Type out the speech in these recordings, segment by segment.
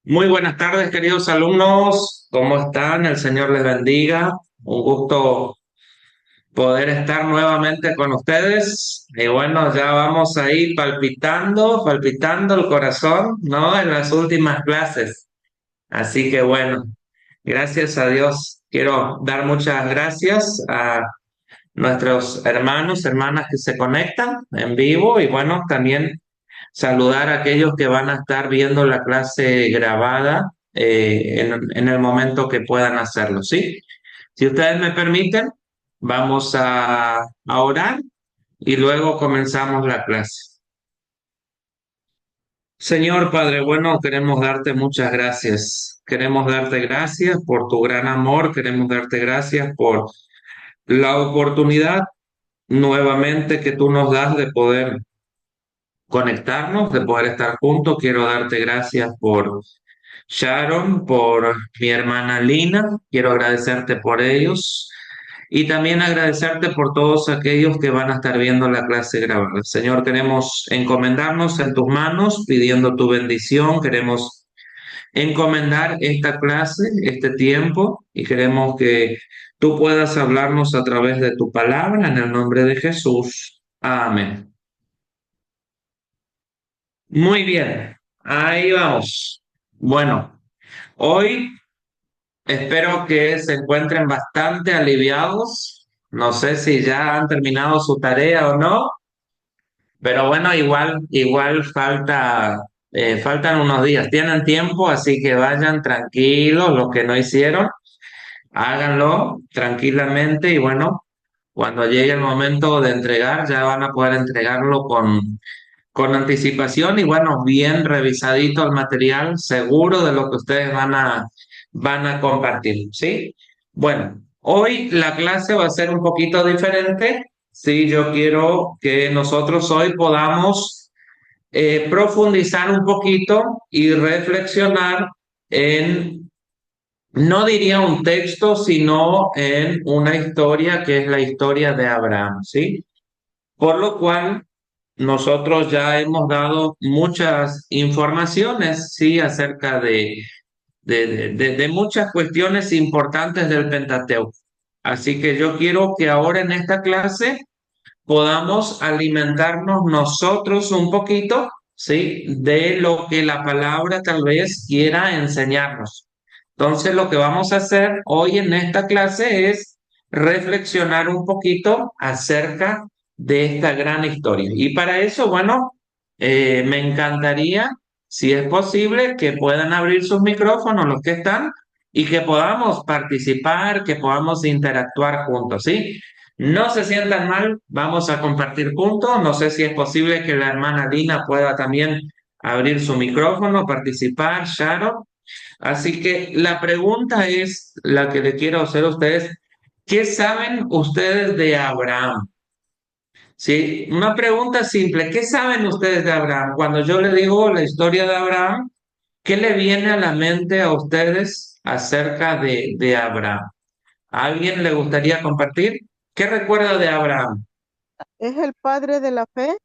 Muy buenas tardes, queridos alumnos. ¿Cómo están? El Señor les bendiga. Un gusto poder estar nuevamente con ustedes. Y bueno, ya vamos a ir palpitando el corazón, ¿no? En las últimas clases. Así que bueno, gracias a Dios. Quiero dar muchas gracias a nuestros hermanos, hermanas que se conectan en vivo y bueno, también saludar a aquellos que van a estar viendo la clase grabada en el momento que puedan hacerlo, ¿sí? Si ustedes me permiten, vamos a orar y luego comenzamos la clase. Señor Padre bueno, queremos darte muchas gracias. Queremos darte gracias por tu gran amor, queremos darte gracias por la oportunidad nuevamente que tú nos das de poder conectarnos, de poder estar juntos. Quiero darte gracias por Sharon, por mi hermana Lina. Quiero agradecerte por ellos y también agradecerte por todos aquellos que van a estar viendo la clase grabada. Señor, queremos encomendarnos en tus manos, pidiendo tu bendición. Queremos encomendar esta clase, este tiempo, y queremos que tú puedas hablarnos a través de tu palabra en el nombre de Jesús. Amén. Muy bien, ahí vamos. Bueno, hoy espero que se encuentren bastante aliviados. No sé si ya han terminado su tarea o no, pero bueno, igual faltan unos días. Tienen tiempo, así que vayan tranquilos. Los que no hicieron, háganlo tranquilamente y bueno, cuando llegue el momento de entregar, ya van a poder entregarlo con anticipación y bueno, bien revisadito el material, seguro de lo que ustedes van a compartir, ¿sí? Bueno, hoy la clase va a ser un poquito diferente, ¿sí? Yo quiero que nosotros hoy podamos profundizar un poquito y reflexionar en, no diría un texto, sino en una historia que es la historia de Abraham, ¿sí? Por lo cual, nosotros ya hemos dado muchas informaciones, sí, acerca de muchas cuestiones importantes del Pentateuco. Así que yo quiero que ahora en esta clase podamos alimentarnos nosotros un poquito, sí, de lo que la palabra tal vez quiera enseñarnos. Entonces, lo que vamos a hacer hoy en esta clase es reflexionar un poquito acerca de esta gran historia. Y para eso, bueno, me encantaría, si es posible, que puedan abrir sus micrófonos los que están y que podamos participar, que podamos interactuar juntos, ¿sí? No se sientan mal, vamos a compartir juntos. No sé si es posible que la hermana Lina pueda también abrir su micrófono, participar, Sharon. Así que la pregunta es la que le quiero hacer a ustedes. ¿Qué saben ustedes de Abraham? Sí, una pregunta simple. ¿Qué saben ustedes de Abraham? Cuando yo le digo la historia de Abraham, ¿qué le viene a la mente a ustedes acerca de Abraham? ¿A alguien le gustaría compartir? ¿Qué recuerda de Abraham? Es el padre de la fe.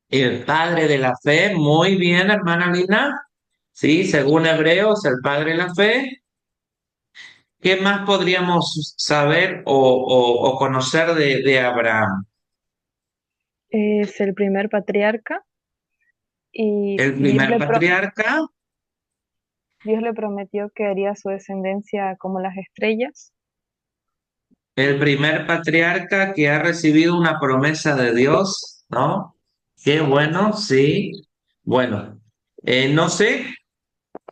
El padre de la fe, muy bien, hermana Lina. Sí, según Hebreos, el padre de la fe. ¿Qué más podríamos saber o conocer de Abraham? Es el primer patriarca y El primer patriarca, Dios le prometió que haría su descendencia como las estrellas. el primer patriarca que ha recibido una promesa de Dios, ¿no? Qué bueno, sí. Bueno, no sé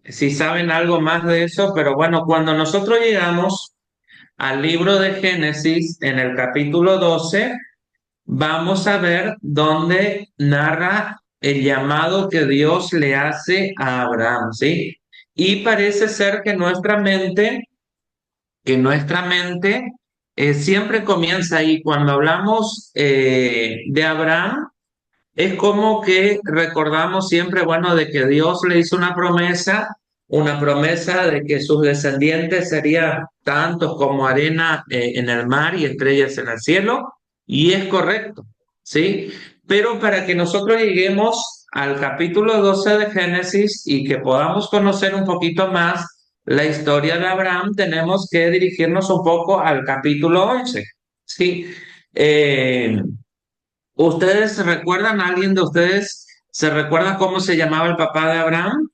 si saben algo más de eso, pero bueno, cuando nosotros llegamos al libro de Génesis, en el capítulo 12, vamos a ver dónde narra el llamado que Dios le hace a Abraham, ¿sí? Y parece ser que nuestra mente siempre comienza ahí. Cuando hablamos de Abraham, es como que recordamos siempre, bueno, de que Dios le hizo una promesa de que sus descendientes serían tantos como arena en el mar y estrellas en el cielo, y es correcto, ¿sí? Pero para que nosotros lleguemos al capítulo 12 de Génesis y que podamos conocer un poquito más la historia de Abraham, tenemos que dirigirnos un poco al capítulo 11. ¿Sí? Eh, ¿Ustedes recuerdan, alguien de ustedes se recuerda cómo se llamaba el papá de Abraham?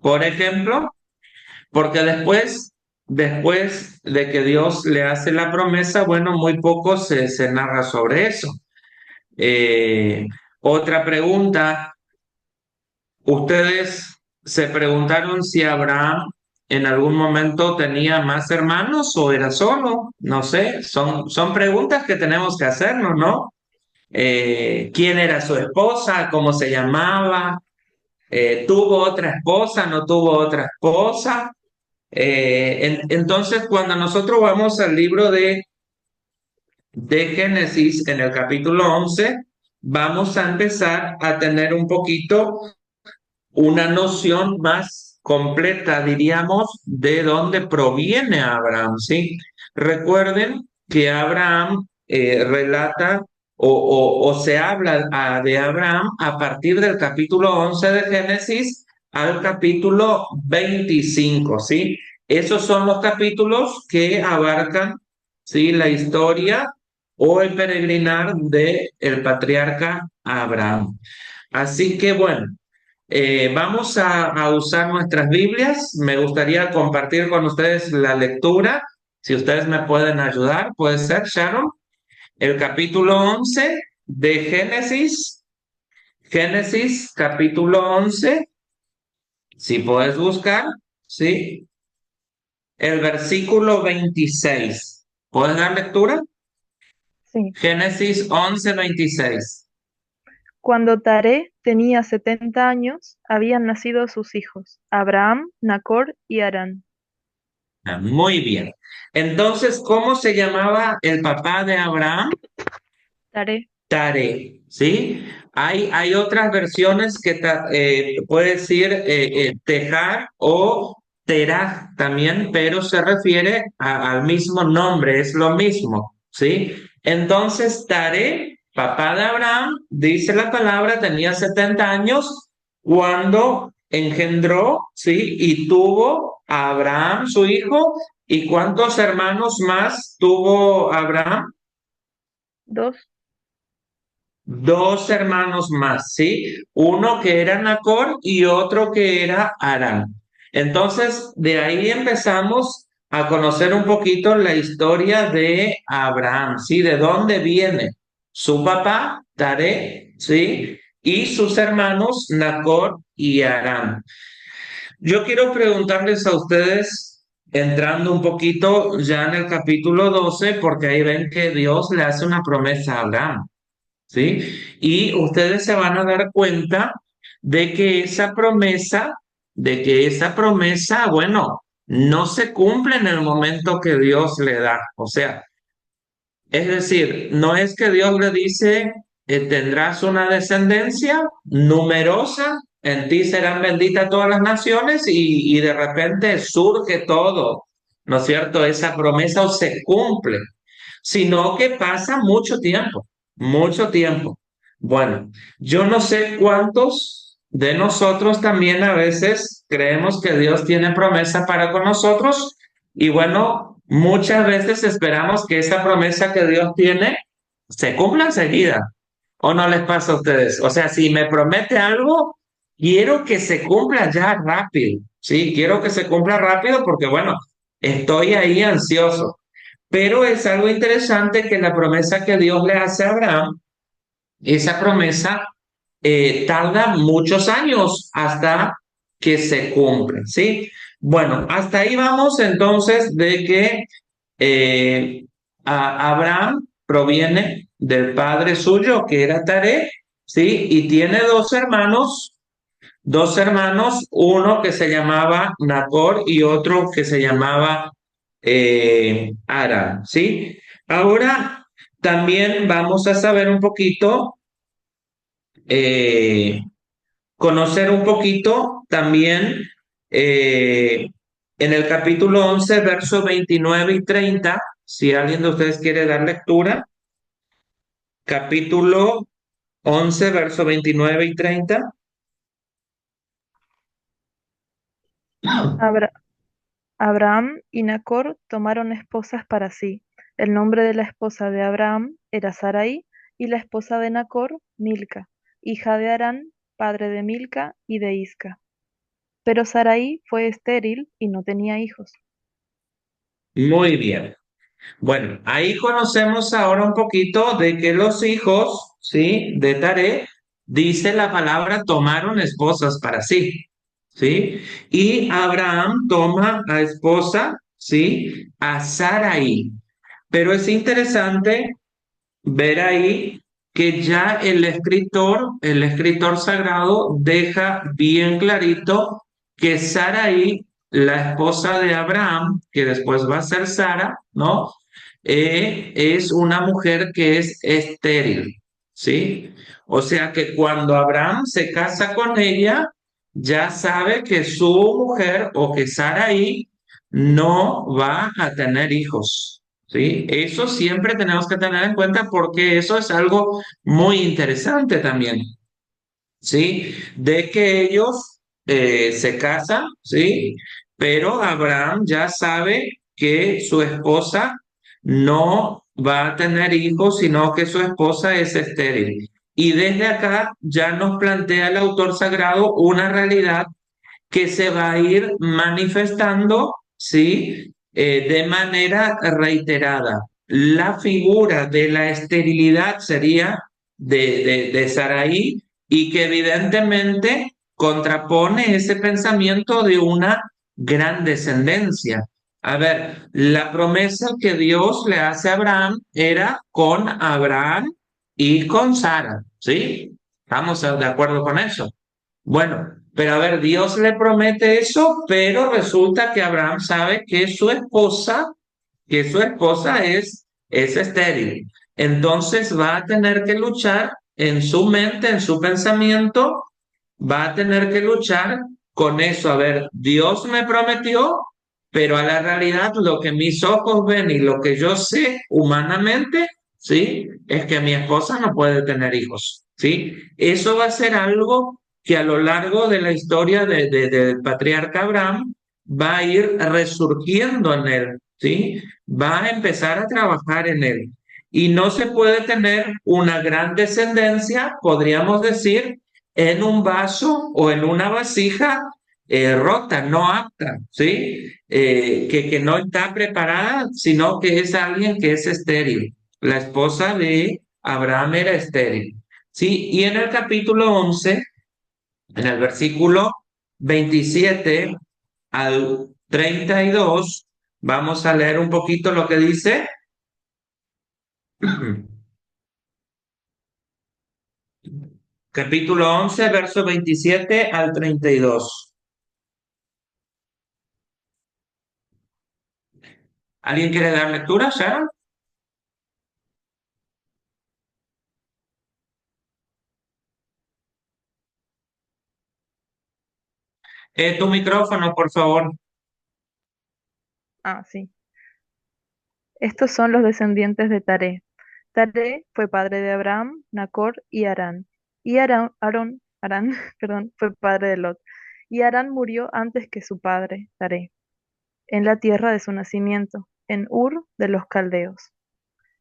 Por ejemplo, porque después de que Dios le hace la promesa, bueno, muy poco se narra sobre eso. Eh, Otra pregunta, ¿ustedes se preguntaron si Abraham en algún momento tenía más hermanos o era solo? No sé, son preguntas que tenemos que hacernos, ¿no? ¿Quién era su esposa? ¿Cómo se llamaba? ¿Tuvo otra esposa? ¿No tuvo otra esposa? Entonces, cuando nosotros vamos al libro de Génesis, en el capítulo 11, vamos a empezar a tener un poquito una noción más completa, diríamos, de dónde proviene Abraham, ¿sí? Recuerden que Abraham relata o se habla de Abraham a partir del capítulo 11 de Génesis al capítulo 25, ¿sí? Esos son los capítulos que abarcan, ¿sí?, la historia o el peregrinar de el patriarca Abraham. Así que bueno, vamos a usar nuestras Biblias. Me gustaría compartir con ustedes la lectura. Si ustedes me pueden ayudar, puede ser, Sharon. El capítulo 11 de Génesis. Génesis, capítulo 11. Si puedes buscar, ¿sí? El versículo 26. ¿Puedes dar lectura? Sí. Génesis 11:26. Cuando Taré tenía 70 años, habían nacido sus hijos, Abraham, Nacor y Harán. Muy bien. Entonces, ¿cómo se llamaba el papá de Abraham? Taré, Tare, ¿sí? Hay otras versiones que puede decir Tejar o Terah también, pero se refiere al mismo nombre, es lo mismo, ¿sí? Entonces, Tare, papá de Abraham, dice la palabra, tenía 70 años cuando engendró, ¿sí? Y tuvo a Abraham, su hijo, ¿y cuántos hermanos más tuvo Abraham? dos, Dos hermanos más, ¿sí? Uno que era Nacor y otro que era Harán. Entonces, de ahí empezamos a conocer un poquito la historia de Abraham, ¿sí? De dónde viene su papá, Taré, ¿sí? Y sus hermanos, Nacor y Harán. Yo quiero preguntarles a ustedes, entrando un poquito ya en el capítulo 12, porque ahí ven que Dios le hace una promesa a Abraham. ¿Sí? Y ustedes se van a dar cuenta de que esa promesa, bueno, no se cumple en el momento que Dios le da. O sea, es decir, no es que Dios le dice, tendrás una descendencia numerosa, en ti serán benditas todas las naciones y de repente surge todo, ¿no es cierto? Esa promesa o se cumple, sino que pasa mucho tiempo, mucho tiempo. Bueno, yo no sé cuántos de nosotros también a veces creemos que Dios tiene promesa para con nosotros y bueno, muchas veces esperamos que esa promesa que Dios tiene se cumpla enseguida. ¿O no les pasa a ustedes? O sea, si me promete algo, quiero que se cumpla ya rápido. Sí, quiero que se cumpla rápido porque bueno, estoy ahí ansioso. Pero es algo interesante que la promesa que Dios le hace a Abraham, esa promesa tarda muchos años hasta que se cumple, ¿sí? Bueno, hasta ahí vamos entonces de que Abraham proviene del padre suyo, que era Taré, ¿sí? Y tiene dos hermanos, uno que se llamaba Nacor y otro que se llamaba Aram, ¿sí? Ahora también vamos a saber un poquito, eh, conocer un poquito también eh, en el capítulo 11 versos 29 y 30, si alguien de ustedes quiere dar lectura, capítulo 11, verso 29 y 30. Abra- Abraham y Nacor tomaron esposas para sí. El nombre de la esposa de Abraham era Sarai, y la esposa de Nacor, Milca, hija de Harán, padre de Milca y de Isca. Pero Sarai fue estéril y no tenía hijos. Muy bien. Bueno, ahí conocemos ahora un poquito de que los hijos, ¿sí? De Taré, dice la palabra, tomaron esposas para sí, ¿sí? Y Abraham toma a esposa, ¿sí? A Sarai. Pero es interesante ver ahí que ya el escritor sagrado, deja bien clarito que Sarai, la esposa de Abraham, que después va a ser Sara, ¿no? Es una mujer que es estéril, ¿sí? O sea que cuando Abraham se casa con ella, ya sabe que su mujer o que Sarai no va a tener hijos. ¿Sí? Eso siempre tenemos que tener en cuenta porque eso es algo muy interesante también, ¿sí? De que ellos se casan, ¿sí? Pero Abraham ya sabe que su esposa no va a tener hijos, sino que su esposa es estéril. Y desde acá ya nos plantea el autor sagrado una realidad que se va a ir manifestando, ¿sí? De manera reiterada. La figura de la esterilidad sería de Saraí y que evidentemente contrapone ese pensamiento de una gran descendencia. A ver, la promesa que Dios le hace a Abraham era con Abraham y con Sara, ¿sí? ¿Estamos de acuerdo con eso? Bueno, pero a ver, Dios le promete eso, pero resulta que Abraham sabe que su esposa es estéril. Entonces va a tener que luchar en su mente, en su pensamiento, va a tener que luchar con eso. A ver, Dios me prometió, pero a la realidad lo que mis ojos ven y lo que yo sé humanamente, ¿sí? Es que mi esposa no puede tener hijos, ¿sí? Eso va a ser algo que a lo largo de la historia del patriarca Abraham va a ir resurgiendo en él, ¿sí? Va a empezar a trabajar en él. Y no se puede tener una gran descendencia, podríamos decir, en un vaso o en una vasija rota, no apta, ¿sí? Que no está preparada, sino que es alguien que es estéril. La esposa de Abraham era estéril, ¿sí? Y en el capítulo 11, en el versículo 27 al 32, vamos a leer un poquito lo que dice. Capítulo 11, verso 27 al 32. ¿Alguien quiere dar lectura, Sharon? Tu micrófono, por favor. Ah, sí. Estos son los descendientes de Taré. Taré fue padre de Abraham, Nacor y Harán. Y Harán, perdón, fue padre de Lot. Y Harán murió antes que su padre, Taré, en la tierra de su nacimiento, en Ur de los Caldeos.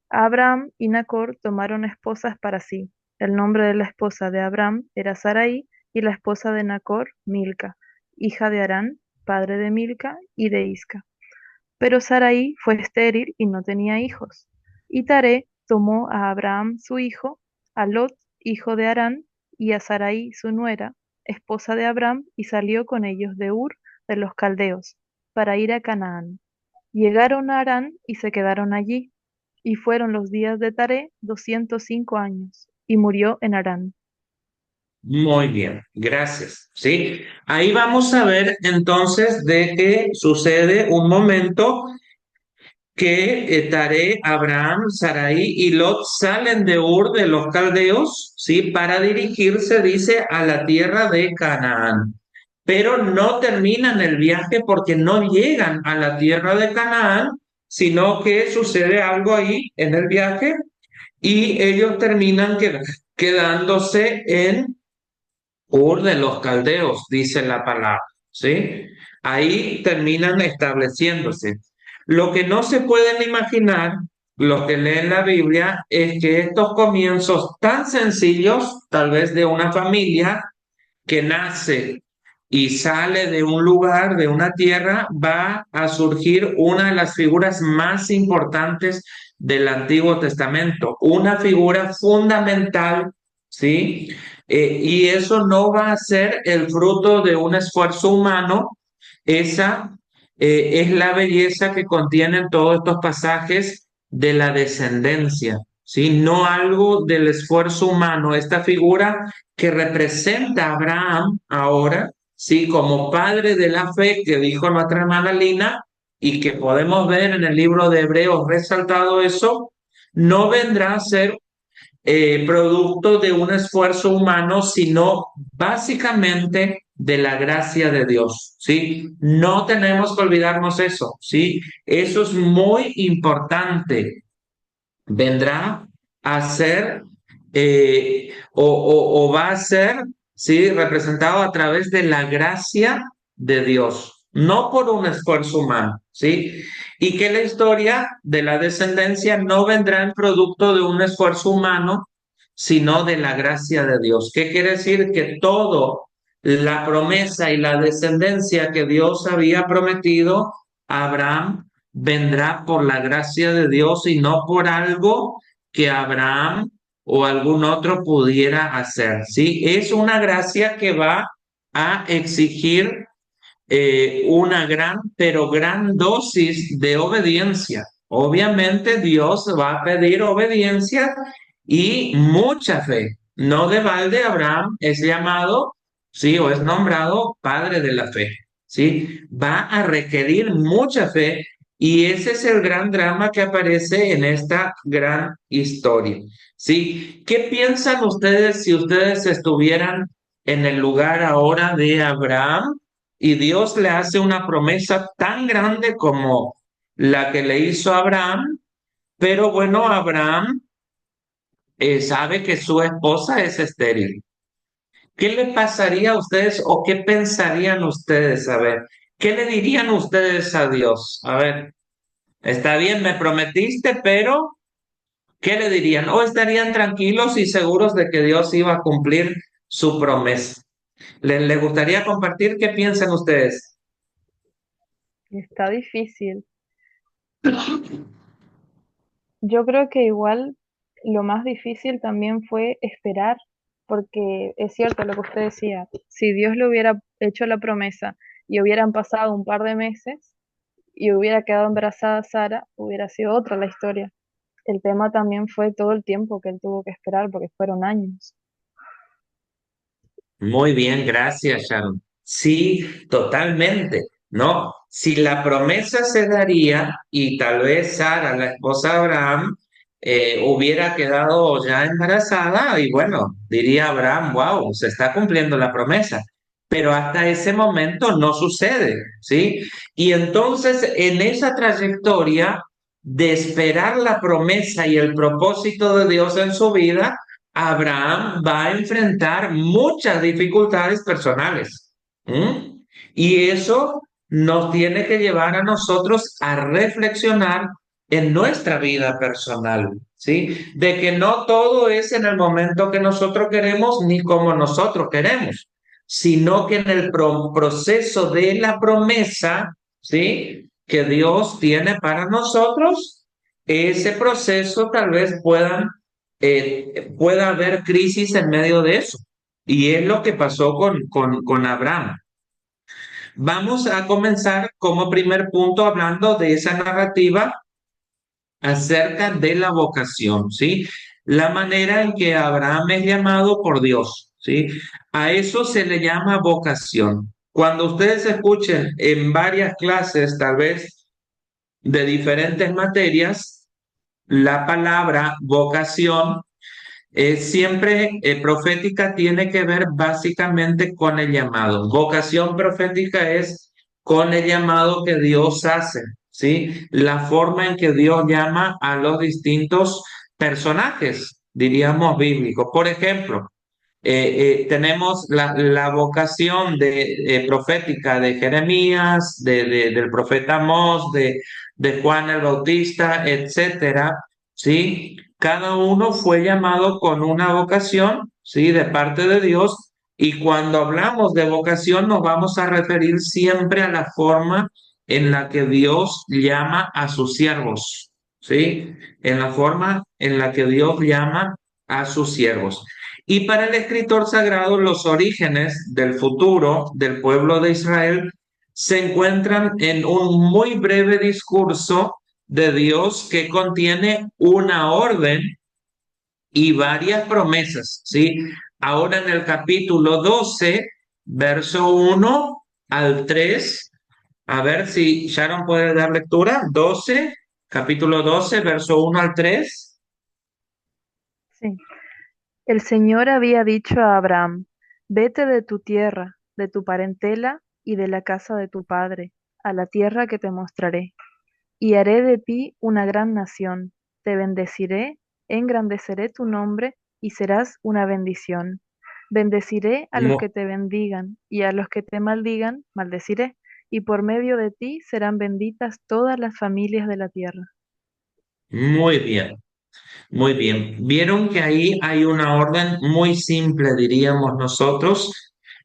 Abraham y Nacor tomaron esposas para sí. El nombre de la esposa de Abraham era Sarai, y la esposa de Nacor, Milca, hija de Harán, padre de Milca y de Isca. Pero Sarai fue estéril y no tenía hijos. Y Taré tomó a Abraham su hijo, a Lot, hijo de Harán, y a Sarai su nuera, esposa de Abraham, y salió con ellos de Ur de los Caldeos, para ir a Canaán. Llegaron a Harán y se quedaron allí. Y fueron los días de Taré 205 años, y murió en Harán. Muy bien, gracias. Sí, ahí vamos a ver entonces de que sucede un momento que Taré, Abraham, Sarai y Lot salen de Ur de los Caldeos, sí, para dirigirse, dice, a la tierra de Canaán. Pero no terminan el viaje porque no llegan a la tierra de Canaán, sino que sucede algo ahí en el viaje y ellos terminan quedándose en Ur de los Caldeos, dice la palabra, ¿sí? Ahí terminan estableciéndose. Lo que no se pueden imaginar, los que leen la Biblia, es que estos comienzos tan sencillos, tal vez de una familia, que nace y sale de un lugar, de una tierra, va a surgir una de las figuras más importantes del Antiguo Testamento, una figura fundamental, ¿sí? Y eso no va a ser el fruto de un esfuerzo humano, esa es la belleza que contienen todos estos pasajes de la descendencia, ¿sí? No algo del esfuerzo humano, esta figura que representa a Abraham ahora, sí, como padre de la fe que dijo nuestra hermana Lina y que podemos ver en el libro de Hebreos resaltado eso, no vendrá a ser producto de un esfuerzo humano, sino básicamente de la gracia de Dios, ¿sí? No tenemos que olvidarnos eso, ¿sí? Eso es muy importante. Vendrá a ser o va a ser, ¿sí? Representado a través de la gracia de Dios, no por un esfuerzo humano, ¿sí? Y que la historia de la descendencia no vendrá en producto de un esfuerzo humano, sino de la gracia de Dios. ¿Qué quiere decir? Que todo la promesa y la descendencia que Dios había prometido a Abraham vendrá por la gracia de Dios y no por algo que Abraham o algún otro pudiera hacer, ¿sí? Es una gracia que va a exigir una gran, pero gran dosis de obediencia. Obviamente Dios va a pedir obediencia y mucha fe. No de balde Abraham es llamado, sí, o es nombrado padre de la fe, ¿sí? Va a requerir mucha fe y ese es el gran drama que aparece en esta gran historia, ¿sí? ¿Qué piensan ustedes si ustedes estuvieran en el lugar ahora de Abraham? Y Dios le hace una promesa tan grande como la que le hizo a Abraham, pero bueno, Abraham sabe que su esposa es estéril. ¿Qué le pasaría a ustedes o qué pensarían ustedes? A ver, ¿qué le dirían ustedes a Dios? A ver, está bien, me prometiste, pero ¿qué le dirían? ¿O estarían tranquilos y seguros de que Dios iba a cumplir su promesa? ¿Les gustaría compartir qué piensan ustedes? Está difícil. Yo creo que igual lo más difícil también fue esperar, porque es cierto lo que usted decía, si Dios le hubiera hecho la promesa y hubieran pasado un par de meses y hubiera quedado embarazada Sara, hubiera sido otra la historia. El tema también fue todo el tiempo que él tuvo que esperar, porque fueron años. Muy bien, gracias, Sharon. Sí, totalmente, ¿no? Si la promesa se daría y tal vez Sara, la esposa de Abraham, hubiera quedado ya embarazada y bueno, diría Abraham, wow, se está cumpliendo la promesa. Pero hasta ese momento no sucede, ¿sí? Y entonces en esa trayectoria de esperar la promesa y el propósito de Dios en su vida, Abraham va a enfrentar muchas dificultades personales. ¿Mm? Y eso nos tiene que llevar a nosotros a reflexionar en nuestra vida personal, ¿sí? De que no todo es en el momento que nosotros queremos ni como nosotros queremos, sino que en el proceso de la promesa, ¿sí? Que Dios tiene para nosotros, ese proceso tal vez pueda haber crisis en medio de eso. Y es lo que pasó con Abraham. Vamos a comenzar como primer punto hablando de esa narrativa acerca de la vocación, ¿sí? La manera en que Abraham es llamado por Dios, ¿sí? A eso se le llama vocación. Cuando ustedes escuchen en varias clases, tal vez de diferentes materias, la palabra vocación siempre profética tiene que ver básicamente con el llamado. Vocación profética es con el llamado que Dios hace, ¿sí? La forma en que Dios llama a los distintos personajes, diríamos, bíblicos. Por ejemplo, tenemos la vocación profética de Jeremías, del profeta Amós, de Juan el Bautista, etcétera, ¿sí? Cada uno fue llamado con una vocación, ¿sí? De parte de Dios. Y cuando hablamos de vocación nos vamos a referir siempre a la forma en la que Dios llama a sus siervos, ¿sí? En la forma en la que Dios llama a sus siervos. Y para el escritor sagrado, los orígenes del futuro del pueblo de Israel se encuentran en un muy breve discurso de Dios que contiene una orden y varias promesas, ¿sí? Ahora en el capítulo 12, verso 1 al 3, a ver si Sharon puede dar lectura. 12, capítulo 12, verso 1 al 3. Sí. El Señor había dicho a Abraham, vete de tu tierra, de tu parentela y de la casa de tu padre, a la tierra que te mostraré, y haré de ti una gran nación. Te bendeciré, engrandeceré tu nombre y serás una bendición. Bendeciré a los que te bendigan y a los que te maldigan, maldeciré, y por medio de ti serán benditas todas las familias de la tierra. Muy bien. Muy bien. Vieron que ahí hay una orden muy simple, diríamos nosotros.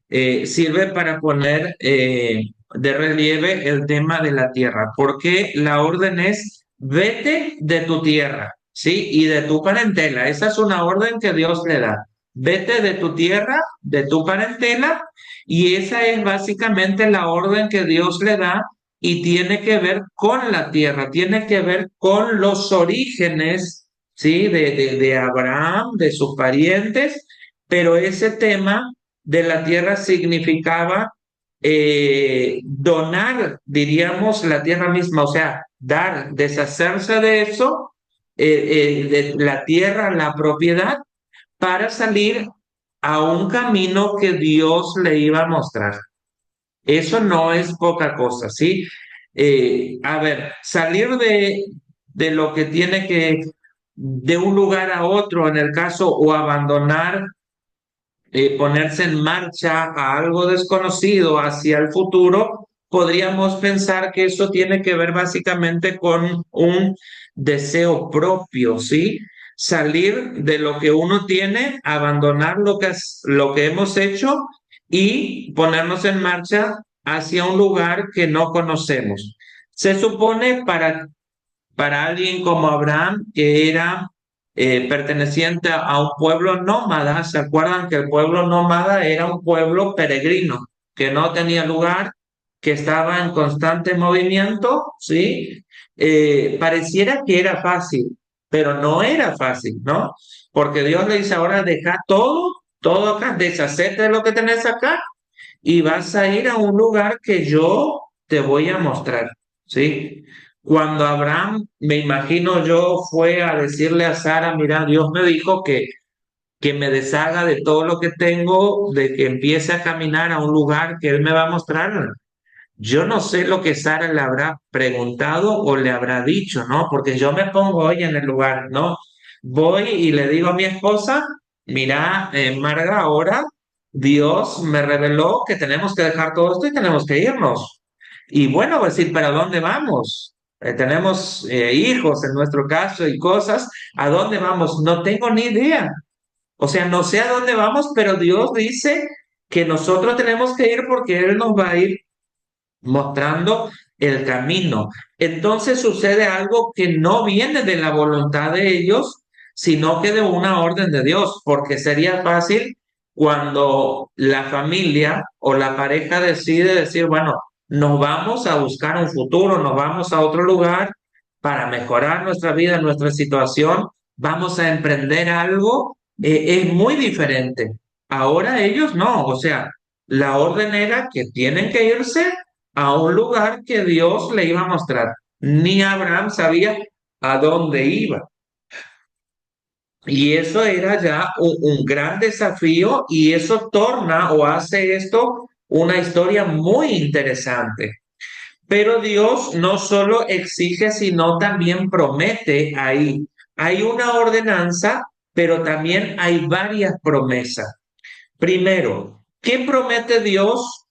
Sirve para poner de relieve el tema de la tierra, porque la orden es vete de tu tierra, ¿sí? Y de tu parentela. Esa es una orden que Dios le da. Vete de tu tierra, de tu parentela, y esa es básicamente la orden que Dios le da y tiene que ver con la tierra, tiene que ver con los orígenes, ¿sí? De Abraham, de sus parientes, pero ese tema de la tierra significaba donar, diríamos, la tierra misma, o sea, dar, deshacerse de eso, de la tierra, la propiedad, para salir a un camino que Dios le iba a mostrar. Eso no es poca cosa, ¿sí? A ver, salir de lo que tiene que, de un lugar a otro, en el caso, o abandonar, ponerse en marcha a algo desconocido hacia el futuro, podríamos pensar que eso tiene que ver básicamente con un deseo propio, ¿sí? Salir de lo que uno tiene, abandonar lo que hemos hecho y ponernos en marcha hacia un lugar que no conocemos. Se supone para alguien como Abraham, que era perteneciente a un pueblo nómada. ¿Se acuerdan que el pueblo nómada era un pueblo peregrino, que no tenía lugar, que estaba en constante movimiento? ¿Sí? Pareciera que era fácil, pero no era fácil, ¿no? Porque Dios le dice ahora, deja todo, todo acá, deshacete de lo que tenés acá y vas a ir a un lugar que yo te voy a mostrar, ¿sí? Cuando Abraham, me imagino yo, fue a decirle a Sara, mira, Dios me dijo que me deshaga de todo lo que tengo, de que empiece a caminar a un lugar que Él me va a mostrar. Yo no sé lo que Sara le habrá preguntado o le habrá dicho, ¿no? Porque yo me pongo hoy en el lugar, ¿no? Voy y le digo a mi esposa, mira, Marga, ahora Dios me reveló que tenemos que dejar todo esto y tenemos que irnos. Y bueno, va a decir, ¿para dónde vamos? Tenemos hijos en nuestro caso y cosas. ¿A dónde vamos? No tengo ni idea. O sea, no sé a dónde vamos, pero Dios dice que nosotros tenemos que ir porque Él nos va a ir mostrando el camino. Entonces sucede algo que no viene de la voluntad de ellos, sino que de una orden de Dios, porque sería fácil cuando la familia o la pareja decide decir, bueno, nos vamos a buscar un futuro, nos vamos a otro lugar para mejorar nuestra vida, nuestra situación, vamos a emprender algo, es muy diferente. Ahora ellos no, o sea, la orden era que tienen que irse a un lugar que Dios le iba a mostrar. Ni Abraham sabía a dónde iba. Y eso era ya un gran desafío y eso torna o hace esto una historia muy interesante. Pero Dios no solo exige, sino también promete ahí hay una ordenanza, pero también hay varias promesas. Primero, ¿qué promete Dios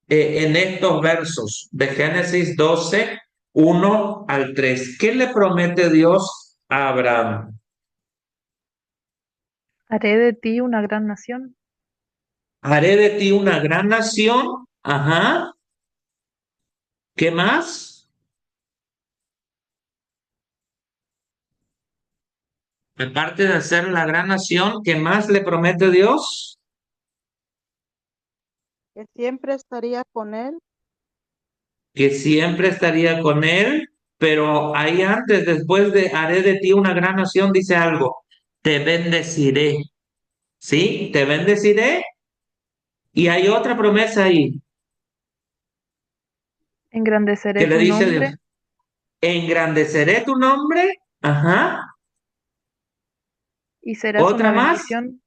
en estos versos de Génesis 12, 1 al 3? ¿Qué le promete Dios a Abraham? Haré de ti una gran nación Haré de ti una gran nación. Ajá. ¿Qué más? Aparte de ser la gran nación, ¿qué más le promete Dios? que siempre estaría con él. Que siempre estaría con él, pero ahí antes, después de haré de ti una gran nación, dice algo, te bendeciré, ¿sí? Te bendeciré y hay otra promesa ahí engrandeceré que le tu dice Dios, nombre engrandeceré tu nombre, ajá, y serás otra una más, bendición.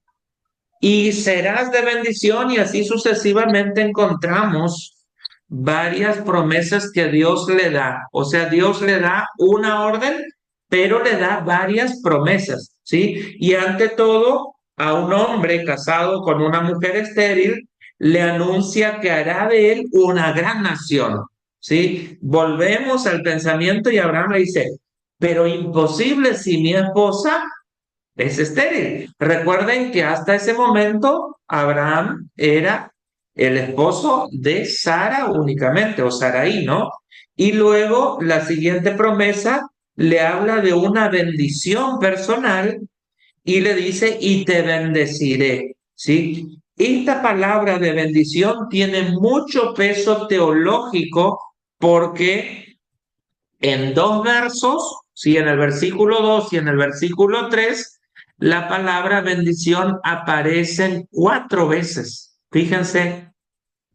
y serás de bendición y así sucesivamente encontramos varias promesas que Dios le da. O sea, Dios le da una orden, pero le da varias promesas, ¿sí? Y ante todo, a un hombre casado con una mujer estéril, le anuncia que hará de él una gran nación, ¿sí? Volvemos al pensamiento y Abraham le dice, pero imposible si mi esposa es estéril. Recuerden que hasta ese momento Abraham era el esposo de Sara únicamente, o Saraí, ¿no? Y luego la siguiente promesa le habla de una bendición personal y le dice, y te bendeciré, ¿sí? Esta palabra de bendición tiene mucho peso teológico porque en dos versos, sí, en el versículo 2 y en el versículo 3, la palabra bendición aparece 4 veces. Fíjense,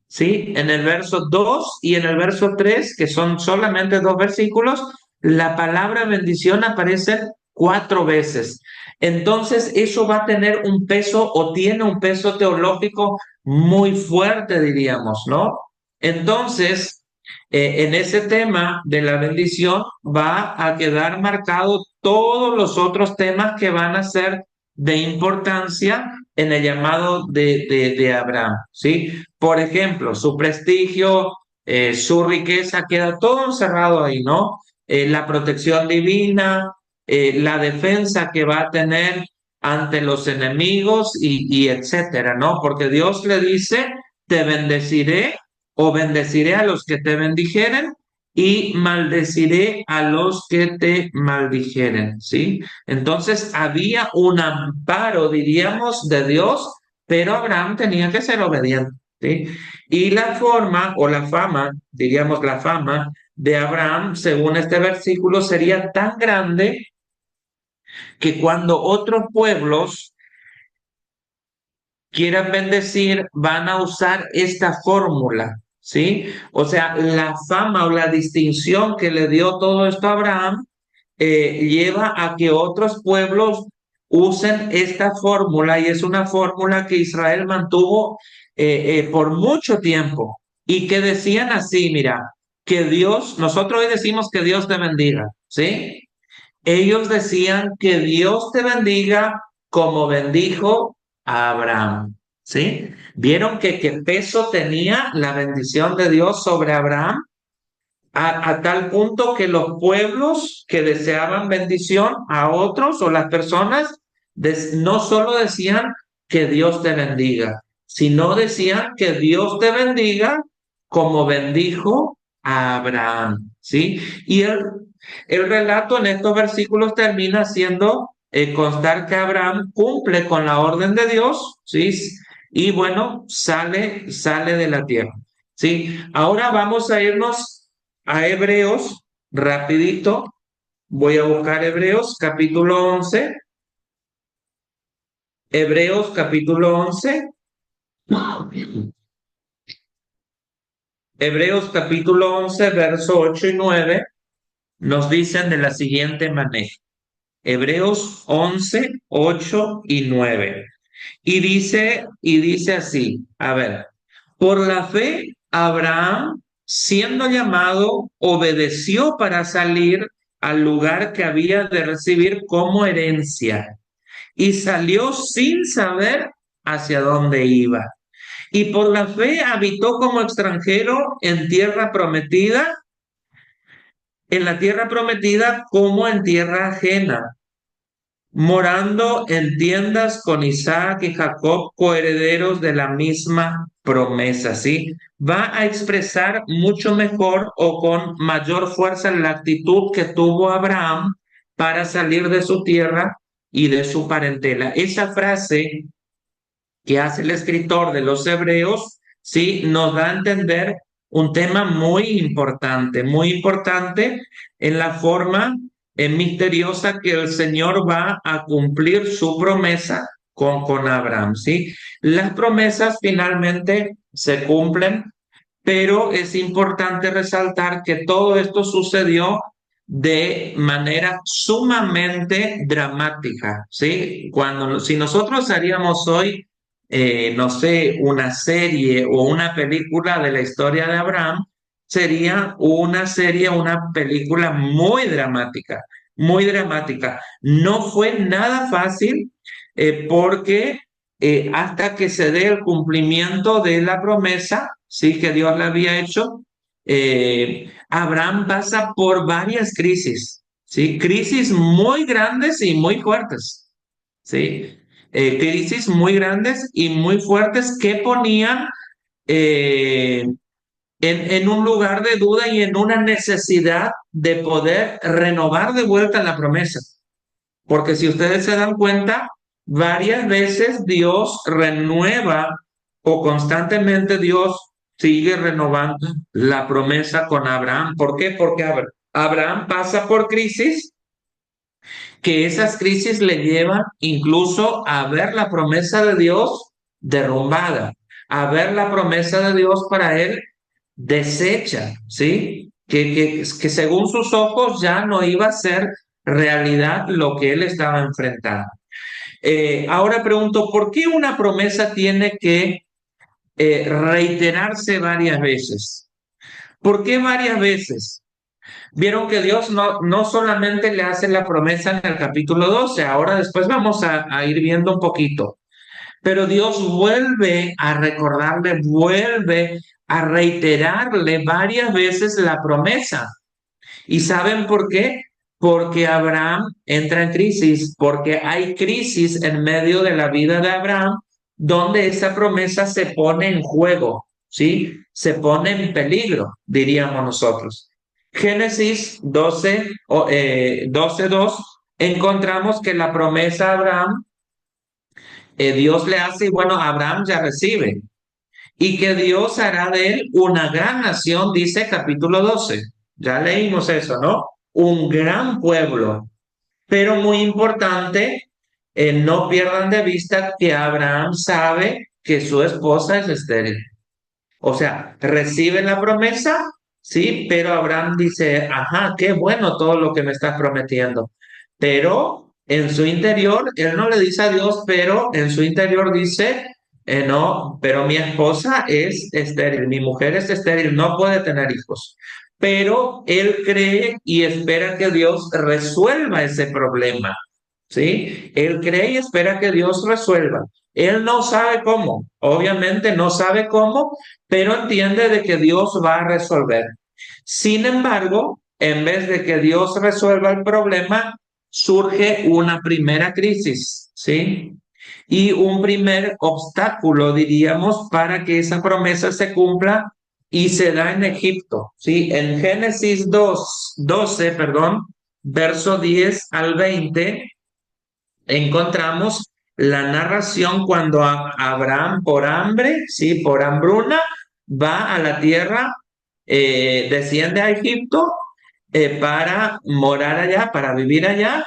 sí, en el verso 2 y en el verso 3, que son solamente dos versículos, la palabra bendición aparece 4 veces. Entonces, eso va a tener un peso o tiene un peso teológico muy fuerte, diríamos, ¿no? Entonces, en ese tema de la bendición va a quedar marcado todos los otros temas que van a ser de importancia en el llamado de Abraham, ¿sí? Por ejemplo, su prestigio, su riqueza, queda todo encerrado ahí, ¿no? La protección divina, la defensa que va a tener ante los enemigos y etcétera, ¿no? Porque Dios le dice, te bendeciré o bendeciré a los que te bendijeren y maldeciré a los que te maldijeren, ¿sí? Entonces había un amparo, diríamos, de Dios, pero Abraham tenía que ser obediente, ¿sí? Y la forma o la fama, diríamos la fama de Abraham, según este versículo, sería tan grande que cuando otros pueblos quieran bendecir, van a usar esta fórmula, ¿sí? O sea, la fama o la distinción que le dio todo esto a Abraham lleva a que otros pueblos usen esta fórmula y es una fórmula que Israel mantuvo por mucho tiempo y que decían así, mira, que Dios, nosotros hoy decimos que Dios te bendiga, ¿sí? Ellos decían que Dios te bendiga como bendijo a Abraham, ¿sí? ¿Vieron que qué peso tenía la bendición de Dios sobre Abraham? A tal punto que los pueblos que deseaban bendición a otros o las personas no solo decían que Dios te bendiga, sino decían que Dios te bendiga como bendijo a Abraham, ¿sí? Y el relato en estos versículos termina siendo constar que Abraham cumple con la orden de Dios, ¿sí? Y bueno, sale de la tierra, ¿sí? Ahora vamos a irnos a Hebreos, rapidito, voy a buscar Hebreos capítulo 11, Hebreos capítulo 11, Hebreos capítulo 11, verso 8 y 9, nos dicen de la siguiente manera, Hebreos 11, 8 y 9. Y dice así, a ver, por la fe, Abraham, siendo llamado, obedeció para salir al lugar que había de recibir como herencia y salió sin saber hacia dónde iba. Y por la fe habitó como extranjero en tierra prometida, en la tierra prometida como en tierra ajena, morando en tiendas con Isaac y Jacob, coherederos de la misma promesa, ¿sí? Va a expresar mucho mejor o con mayor fuerza la actitud que tuvo Abraham para salir de su tierra y de su parentela. Esa frase que hace el escritor de los Hebreos, sí, nos da a entender un tema muy importante en la forma misteriosa que el Señor va a cumplir su promesa con Abraham, ¿sí? Las promesas finalmente se cumplen, pero es importante resaltar que todo esto sucedió de manera sumamente dramática, ¿sí? Si nosotros haríamos hoy, no sé, una serie o una película de la historia de Abraham, sería una serie, una película muy dramática, muy dramática. No fue nada fácil porque hasta que se dé el cumplimiento de la promesa, sí, que Dios le había hecho, Abraham pasa por varias crisis, sí, crisis muy grandes y muy fuertes, sí, crisis muy grandes y muy fuertes que ponían eh, en un lugar de duda y en una necesidad de poder renovar de vuelta la promesa. Porque si ustedes se dan cuenta, varias veces Dios renueva o constantemente Dios sigue renovando la promesa con Abraham. ¿Por qué? Porque Abraham pasa por crisis, que esas crisis le llevan incluso a ver la promesa de Dios derrumbada, a ver la promesa de Dios para él deshecha, ¿sí? Que según sus ojos ya no iba a ser realidad lo que él estaba enfrentando. Ahora pregunto, ¿por qué una promesa tiene que reiterarse varias veces? ¿Por qué varias veces? Vieron que Dios no solamente le hace la promesa en el capítulo 12, ahora después vamos a ir viendo un poquito, pero Dios vuelve a recordarle, vuelve a reiterarle varias veces la promesa. ¿Y saben por qué? Porque Abraham entra en crisis, porque hay crisis en medio de la vida de Abraham, donde esa promesa se pone en juego, ¿sí? Se pone en peligro, diríamos nosotros. Génesis 12, 12:2, encontramos que la promesa a Abraham, Dios le hace, y bueno, Abraham ya recibe, y que Dios hará de él una gran nación, dice capítulo 12. Ya leímos eso, ¿no? Un gran pueblo. Pero muy importante, no pierdan de vista que Abraham sabe que su esposa es estéril. O sea, recibe la promesa, sí, pero Abraham dice, ajá, qué bueno todo lo que me estás prometiendo. Pero en su interior, él no le dice a Dios, pero en su interior dice, no, pero mi esposa es estéril, mi mujer es estéril, no puede tener hijos. Pero él cree y espera que Dios resuelva ese problema. ¿Sí? Él cree y espera que Dios resuelva. Él no sabe cómo, obviamente no sabe cómo, pero entiende de que Dios va a resolver. Sin embargo, en vez de que Dios resuelva el problema, surge una primera crisis, ¿sí? Y un primer obstáculo, diríamos, para que esa promesa se cumpla y se da en Egipto, ¿sí? En Génesis 12, perdón, verso 10 al 20 encontramos la narración cuando Abraham por hambre, sí, por hambruna, va a la tierra, desciende a Egipto para morar allá, para vivir allá,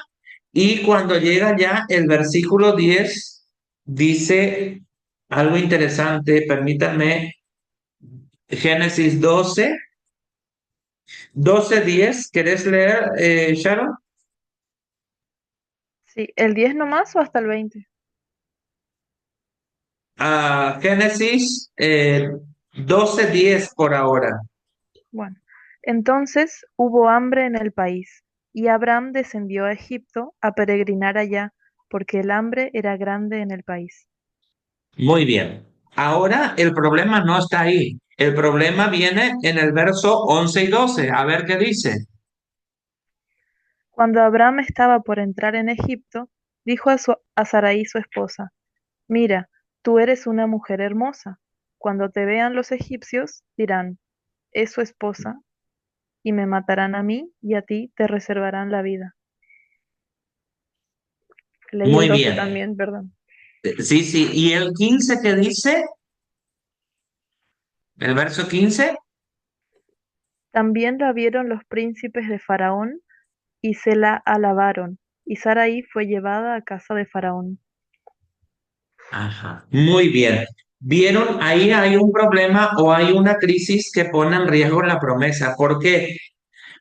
y cuando llega allá, el versículo 10 dice algo interesante, permítanme, Génesis 12:10, ¿querés leer, Sharon? Sí, ¿el 10 nomás o hasta el 20? Génesis 12:10 por ahora. Bueno, entonces hubo hambre en el país Y Abraham descendió a Egipto a peregrinar allá, porque el hambre era grande en el país. Muy bien. Ahora el problema no está ahí. El problema viene en el verso 11 y 12. A ver qué dice. Cuando Abraham estaba por entrar en Egipto, dijo a Sarai su esposa: Mira, tú eres una mujer hermosa. Cuando te vean los egipcios, dirán: Es su esposa, y me matarán a mí, y a ti te reservarán la vida. Leí el Muy 12 bien. también, perdón. Sí, sí. ¿Y el 15 qué dice? El verso 15. También la vieron los príncipes de Faraón y se la alabaron, y Sarai fue llevada a casa de Faraón. Ajá. Muy bien. ¿Vieron? Ahí hay un problema o hay una crisis que pone en riesgo la promesa. ¿Por qué?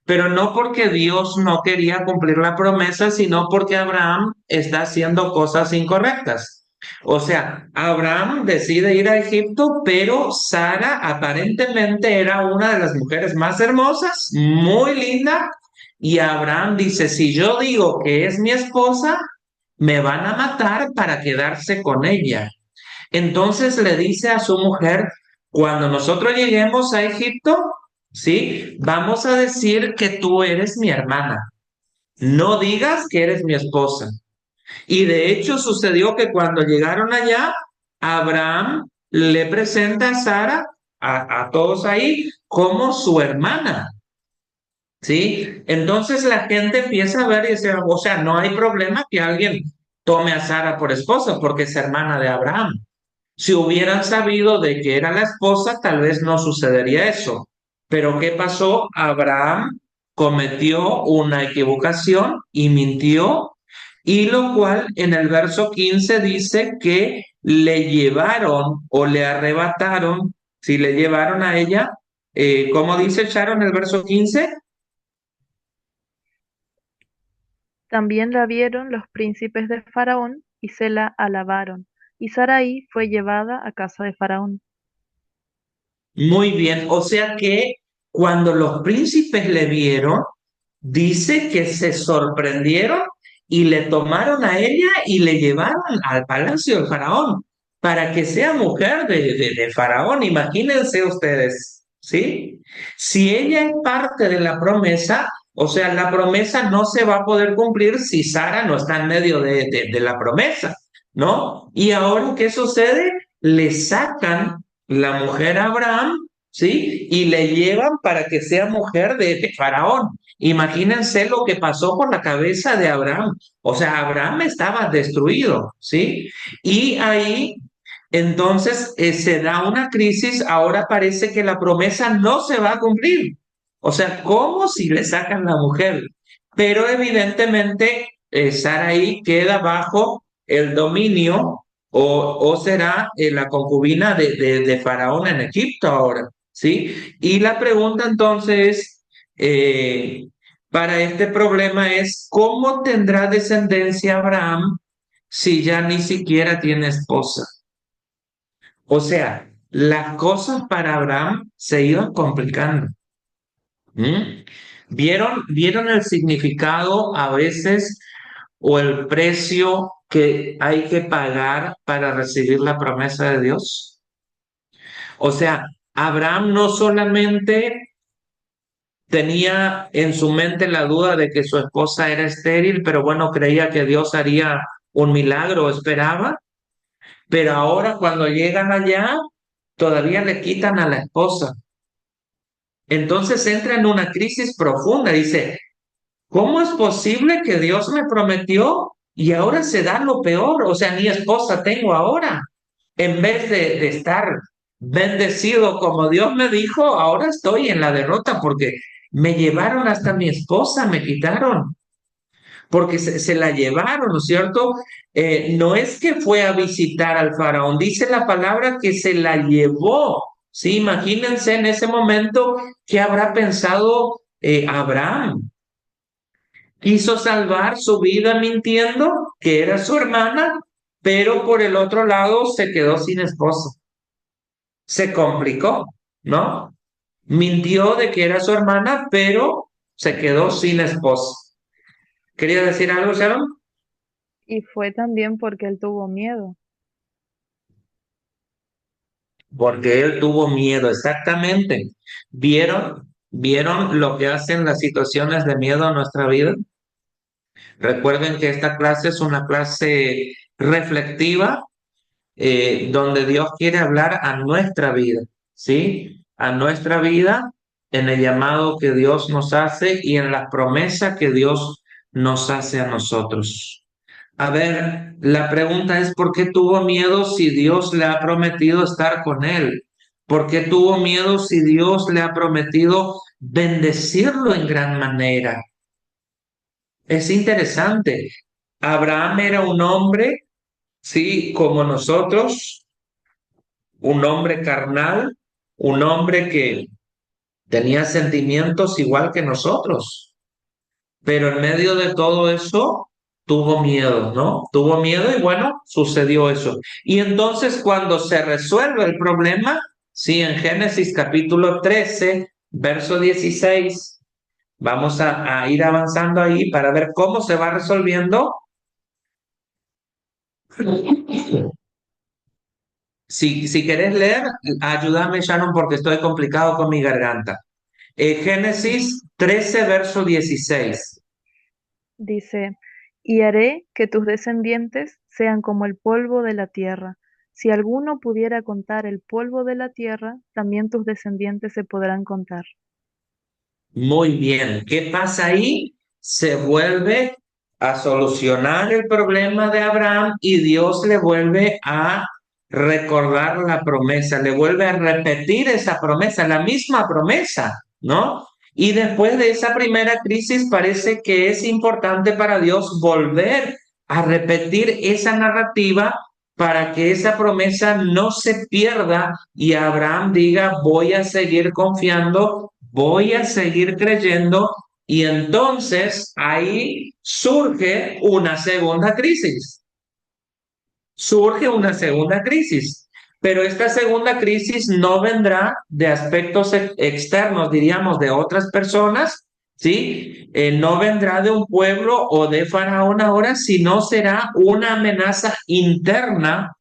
Pero no porque Dios no quería cumplir la promesa, sino porque Abraham está haciendo cosas incorrectas. O sea, Abraham decide ir a Egipto, pero Sara aparentemente era una de las mujeres más hermosas, muy linda, y Abraham dice, si yo digo que es mi esposa, me van a matar para quedarse con ella. Entonces le dice a su mujer, cuando nosotros lleguemos a Egipto, ¿sí? Vamos a decir que tú eres mi hermana. No digas que eres mi esposa. Y de hecho sucedió que cuando llegaron allá, Abraham le presenta a Sara, a todos ahí, como su hermana. ¿Sí? Entonces la gente empieza a ver y dice, o sea, no hay problema que alguien tome a Sara por esposa porque es hermana de Abraham. Si hubieran sabido de que era la esposa, tal vez no sucedería eso. Pero ¿qué pasó? Abraham cometió una equivocación y mintió, y lo cual en el verso 15 dice que le llevaron o le arrebataron, si le llevaron a ella, ¿cómo dice Sharon el verso 15? También la vieron los príncipes de Faraón y se la alabaron, y Sarai fue llevada a casa de Faraón. Muy bien, o sea que cuando los príncipes le vieron, dice que se sorprendieron y le tomaron a ella y le llevaron al palacio del faraón para que sea mujer de faraón. Imagínense ustedes, ¿sí? Si ella es parte de la promesa, o sea, la promesa no se va a poder cumplir si Sara no está en medio de la promesa, ¿no? Y ahora, ¿qué sucede? Le sacan la mujer a Abraham, ¿sí? Y le llevan para que sea mujer de Faraón. Imagínense lo que pasó por la cabeza de Abraham. O sea, Abraham estaba destruido, ¿sí? Y ahí entonces se da una crisis, ahora parece que la promesa no se va a cumplir. O sea, ¿cómo si le sacan la mujer? Pero evidentemente Saraí queda bajo el dominio o será la concubina de Faraón en Egipto ahora, ¿sí? Y la pregunta entonces para este problema es, ¿cómo tendrá descendencia Abraham si ya ni siquiera tiene esposa? O sea, las cosas para Abraham se iban complicando. ¿Mm? ¿Vieron el significado a veces o el precio que hay que pagar para recibir la promesa de Dios? O sea, Abraham no solamente tenía en su mente la duda de que su esposa era estéril, pero bueno, creía que Dios haría un milagro, esperaba, pero ahora cuando llegan allá, todavía le quitan a la esposa. Entonces entra en una crisis profunda, dice, ¿cómo es posible que Dios me prometió y ahora se da lo peor? O sea, ni esposa tengo ahora. En vez de estar bendecido como Dios me dijo, ahora estoy en la derrota porque me llevaron hasta mi esposa, me quitaron, porque se la llevaron, ¿no es cierto? No es que fue a visitar al faraón, dice la palabra que se la llevó. Sí, imagínense en ese momento qué habrá pensado Abraham. Quiso salvar su vida mintiendo que era su hermana, pero por el otro lado se quedó sin esposa. Se complicó, ¿no? Mintió de que era su hermana, pero se quedó sin esposa. ¿Quería decir algo, Sharon? Y fue también porque él tuvo miedo. Porque él tuvo miedo, exactamente. ¿Vieron lo que hacen las situaciones de miedo a nuestra vida? Recuerden que esta clase es una clase reflexiva, donde Dios quiere hablar a nuestra vida, ¿sí? A nuestra vida, en el llamado que Dios nos hace y en la promesa que Dios nos hace a nosotros. A ver, la pregunta es, ¿por qué tuvo miedo si Dios le ha prometido estar con él? ¿Por qué tuvo miedo si Dios le ha prometido bendecirlo en gran manera? Es interesante. Abraham era un hombre, sí, como nosotros, un hombre carnal, un hombre que tenía sentimientos igual que nosotros, pero en medio de todo eso tuvo miedo, ¿no? Tuvo miedo y bueno, sucedió eso. Y entonces cuando se resuelve el problema, sí, en Génesis capítulo 13, verso 16, vamos a ir avanzando ahí para ver cómo se va resolviendo. Si querés leer, ayúdame, Shannon, porque estoy complicado con mi garganta. Génesis 13, verso 16. Dice, y haré que tus descendientes sean como el polvo de la tierra. Si alguno pudiera contar el polvo de la tierra, también tus descendientes se podrán contar. Muy bien. ¿Qué pasa ahí? Se vuelve a solucionar el problema de Abraham y Dios le vuelve a recordar la promesa, le vuelve a repetir esa promesa, la misma promesa, ¿no? Y después de esa primera crisis parece que es importante para Dios volver a repetir esa narrativa para que esa promesa no se pierda y Abraham diga, voy a seguir confiando, voy a seguir creyendo, y entonces ahí surge una segunda crisis. Surge una segunda crisis, pero esta segunda crisis no vendrá de aspectos externos, diríamos, de otras personas, ¿sí? No vendrá de un pueblo o de Faraón ahora, sino será una amenaza interna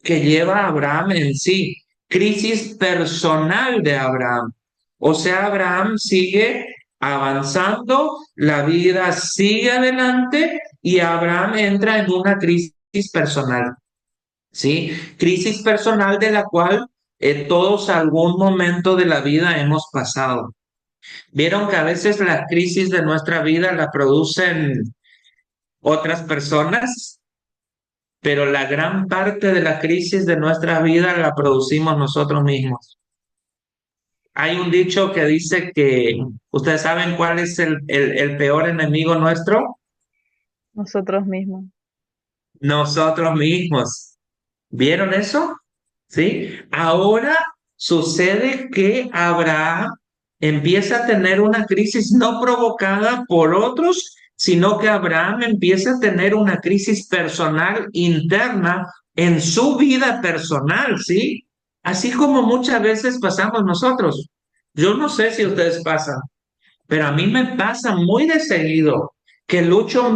que lleva a Abraham en sí, crisis personal de Abraham. O sea, Abraham sigue avanzando, la vida sigue adelante y Abraham entra en una crisis personal, ¿sí? Crisis personal de la cual todos algún momento de la vida hemos pasado. Vieron que a veces la crisis de nuestra vida la producen otras personas, pero la gran parte de la crisis de nuestra vida la producimos nosotros mismos. Hay un dicho que dice que, ¿ustedes saben cuál es el peor enemigo nuestro? Nosotros mismos. Nosotros mismos. ¿Vieron eso? ¿Sí? Ahora sucede que Abraham empieza a tener una crisis no provocada por otros, sino que Abraham empieza a tener una crisis personal interna en su vida personal, ¿sí? Así como muchas veces pasamos nosotros. Yo no sé si ustedes pasan, pero a mí me pasa muy de seguido que lucho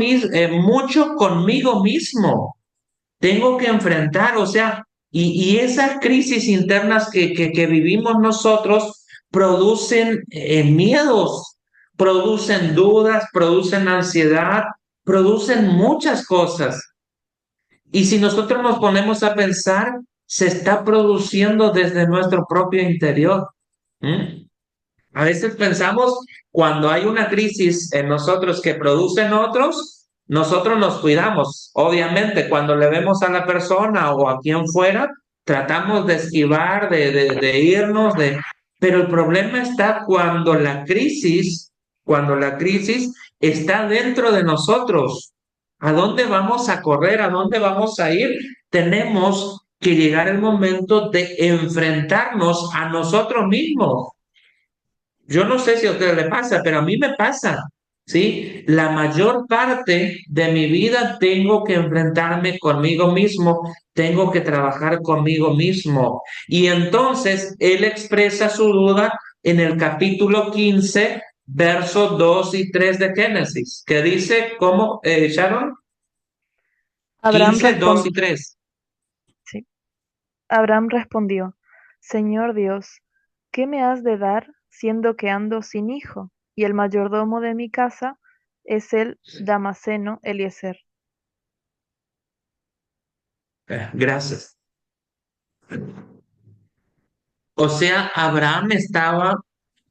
mucho conmigo mismo, tengo que enfrentar, o sea, y esas crisis internas que vivimos nosotros producen miedos, producen dudas, producen ansiedad, producen muchas cosas. Y si nosotros nos ponemos a pensar, se está produciendo desde nuestro propio interior. ¿Mm? A veces pensamos, cuando hay una crisis en nosotros que producen otros, nosotros nos cuidamos. Obviamente, cuando le vemos a la persona o a quien fuera, tratamos de esquivar, de irnos, pero el problema está cuando la crisis está dentro de nosotros. ¿A dónde vamos a correr? ¿A dónde vamos a ir? Tenemos que llegar el momento de enfrentarnos a nosotros mismos. Yo no sé si a usted le pasa, pero a mí me pasa, ¿sí? La mayor parte de mi vida tengo que enfrentarme conmigo mismo, tengo que trabajar conmigo mismo. Y entonces él expresa su duda en el capítulo 15, versos 2 y 3 de Génesis, que dice, ¿cómo, Sharon? Abraham 15, 2 respon- y 3. sí. Abraham respondió, Señor Dios, ¿qué me has de dar, siendo que ando sin hijo? Y el mayordomo de mi casa es el Damaseno Eliezer. Gracias. O sea, Abraham estaba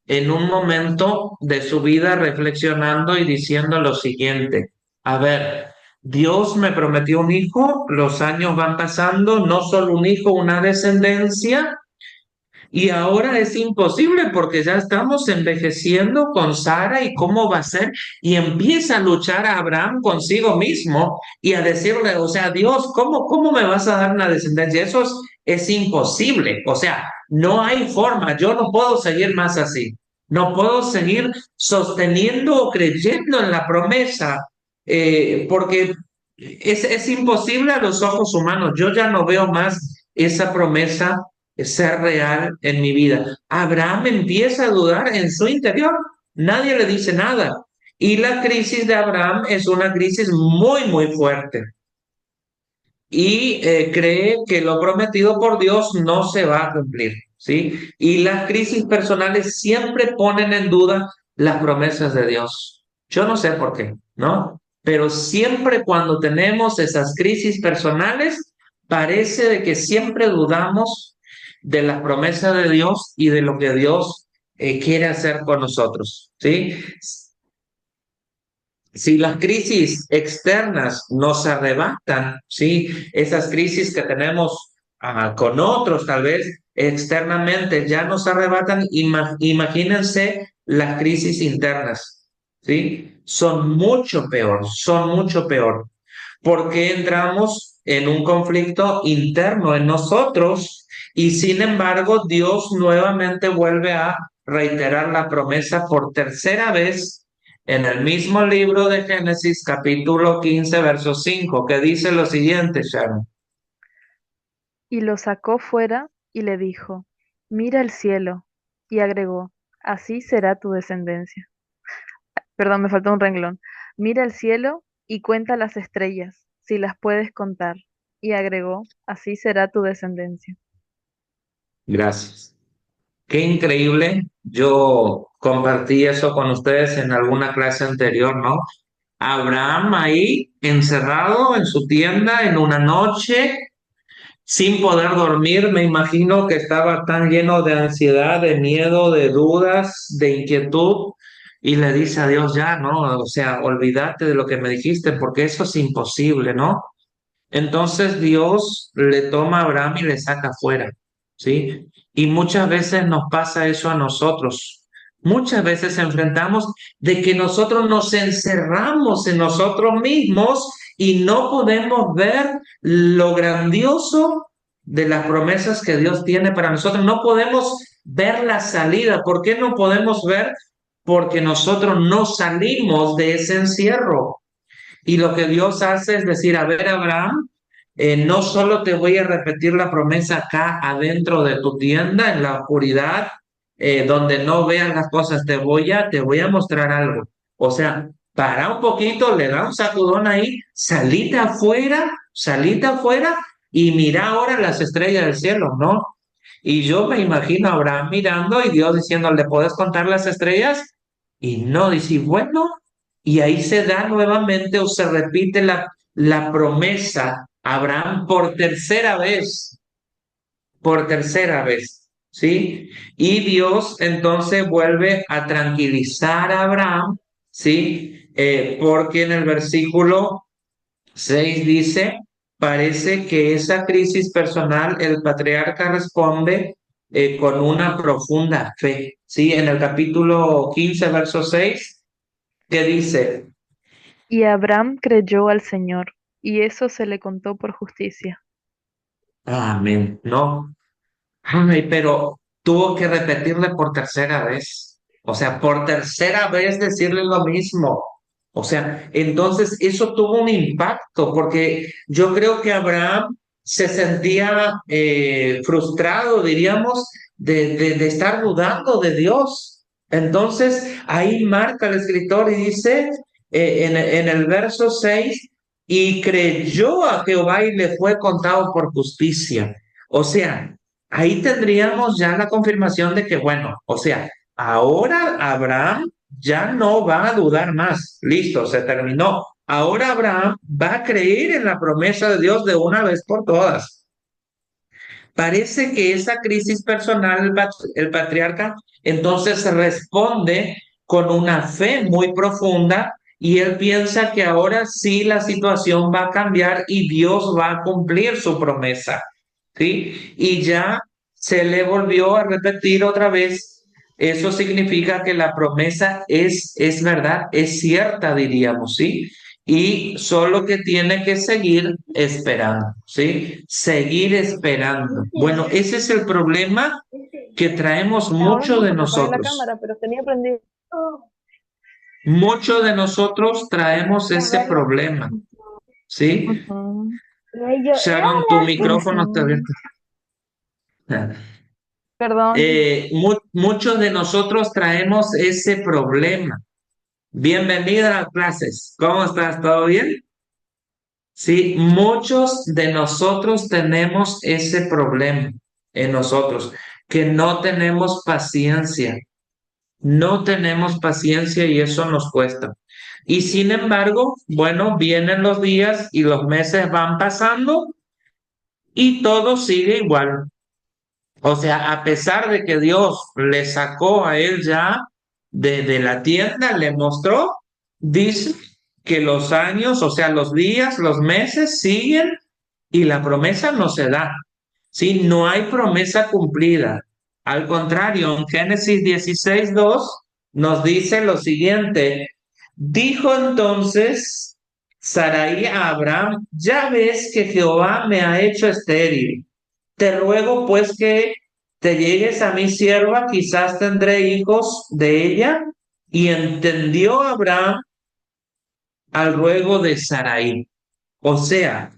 en un momento de su vida reflexionando y diciendo lo siguiente: a ver, Dios me prometió un hijo, los años van pasando, no solo un hijo, una descendencia, y ahora es imposible porque ya estamos envejeciendo con Sara y cómo va a ser. Y empieza a luchar a Abraham consigo mismo y a decirle, o sea, Dios, ¿cómo me vas a dar una descendencia? Eso es imposible. O sea, no hay forma. Yo no puedo seguir más así. No puedo seguir sosteniendo o creyendo en la promesa, porque es imposible a los ojos humanos. Yo ya no veo más esa promesa ser real en mi vida. Abraham empieza a dudar en su interior. Nadie le dice nada. Y la crisis de Abraham es una crisis muy, muy fuerte. Y cree que lo prometido por Dios no se va a cumplir, ¿sí? Y las crisis personales siempre ponen en duda las promesas de Dios. Yo no sé por qué, ¿no? Pero siempre cuando tenemos esas crisis personales, parece de que siempre dudamos de las promesas de Dios y de lo que Dios quiere hacer con nosotros, ¿sí? Si las crisis externas nos arrebatan, ¿sí? Esas crisis que tenemos con otros, tal vez externamente, ya nos arrebatan, imagínense las crisis internas, ¿sí? Son mucho peor, porque entramos en un conflicto interno en nosotros y sin embargo Dios nuevamente vuelve a reiterar la promesa por tercera vez en el mismo libro de Génesis, capítulo 15, verso 5, que dice lo siguiente, Sharon. Y lo sacó fuera y le dijo, Mira el cielo. Y agregó, Así será tu descendencia. Perdón, me faltó un renglón. Mira el cielo y cuenta las estrellas, si las puedes contar. Y agregó, Así será tu descendencia. Gracias. Qué increíble. Yo compartí eso con ustedes en alguna clase anterior, ¿no? Abraham ahí encerrado en su tienda en una noche, sin poder dormir. Me imagino que estaba tan lleno de ansiedad, de miedo, de dudas, de inquietud, y le dice a Dios, ya, ¿no? O sea, olvídate de lo que me dijiste, porque eso es imposible, ¿no? Entonces Dios le toma a Abraham y le saca afuera, ¿sí? Y muchas veces nos pasa eso a nosotros. Muchas veces enfrentamos de que nosotros nos encerramos en nosotros mismos y no podemos ver lo grandioso de las promesas que Dios tiene para nosotros. No podemos ver la salida. ¿Por qué no podemos ver? Porque nosotros no salimos de ese encierro. Y lo que Dios hace es decir, a ver, Abraham, no solo te voy a repetir la promesa acá adentro de tu tienda, en la oscuridad, donde no veas las cosas, te voy a mostrar algo. O sea, para un poquito, le da un sacudón ahí, salite afuera y mira ahora las estrellas del cielo, ¿no? Y yo me imagino a Abraham mirando y Dios diciendo, ¿le puedes contar las estrellas? Y no, dice, bueno, y ahí se da nuevamente o se repite la promesa a Abraham por tercera vez, ¿sí? Y Dios entonces vuelve a tranquilizar a Abraham, ¿sí? Porque en el versículo 6 dice, parece que esa crisis personal, el patriarca responde con una profunda fe, ¿sí? En el capítulo 15 verso 6 que dice, Y Abraham creyó al Señor, y eso se le contó por justicia. amén, ¿no? Ay, pero tuvo que repetirle por tercera vez. O sea, por tercera vez decirle lo mismo. O sea, entonces eso tuvo un impacto porque yo creo que Abraham se sentía frustrado, diríamos, de estar dudando de Dios. Entonces, ahí marca el escritor y dice en el verso 6, y creyó a Jehová y le fue contado por justicia. O sea, ahí tendríamos ya la confirmación de que, bueno, o sea, ahora Abraham ya no va a dudar más. Listo, se terminó. Ahora Abraham va a creer en la promesa de Dios de una vez por todas. Parece que esa crisis personal, el patriarca, entonces responde con una fe muy profunda y él piensa que ahora sí la situación va a cambiar y Dios va a cumplir su promesa, ¿sí? Y ya se le volvió a repetir otra vez. Eso significa que la promesa es verdad, es cierta, diríamos, ¿sí? Y solo que tiene que seguir esperando, ¿sí? Seguir esperando. Bueno, ese es el problema que traemos Ahora muchos no, de porque apagué la nosotros. cámara, pero tenía prendido. Muchos de nosotros traemos ese problema, ¿sí? Ujú, Sharon, tu micrófono está ujú. abierto. Perdón. Muchos de nosotros traemos ese problema. Bienvenida a clases. ¿Cómo estás? ¿Todo bien? Sí, muchos de nosotros tenemos ese problema en nosotros, que no tenemos paciencia, no tenemos paciencia y eso nos cuesta. Y sin embargo, bueno, vienen los días y los meses van pasando y todo sigue igual. O sea, a pesar de que Dios le sacó a él ya de la tienda, le mostró, dice que los años, o sea, los días, los meses siguen y la promesa no se da. Sí, no hay promesa cumplida. Al contrario, en Génesis 16:2 nos dice lo siguiente: dijo entonces Sarai a Abraham, ya ves que Jehová me ha hecho estéril. Te ruego pues que te llegues a mi sierva, quizás tendré hijos de ella. Y entendió Abraham al ruego de Sarai. O sea,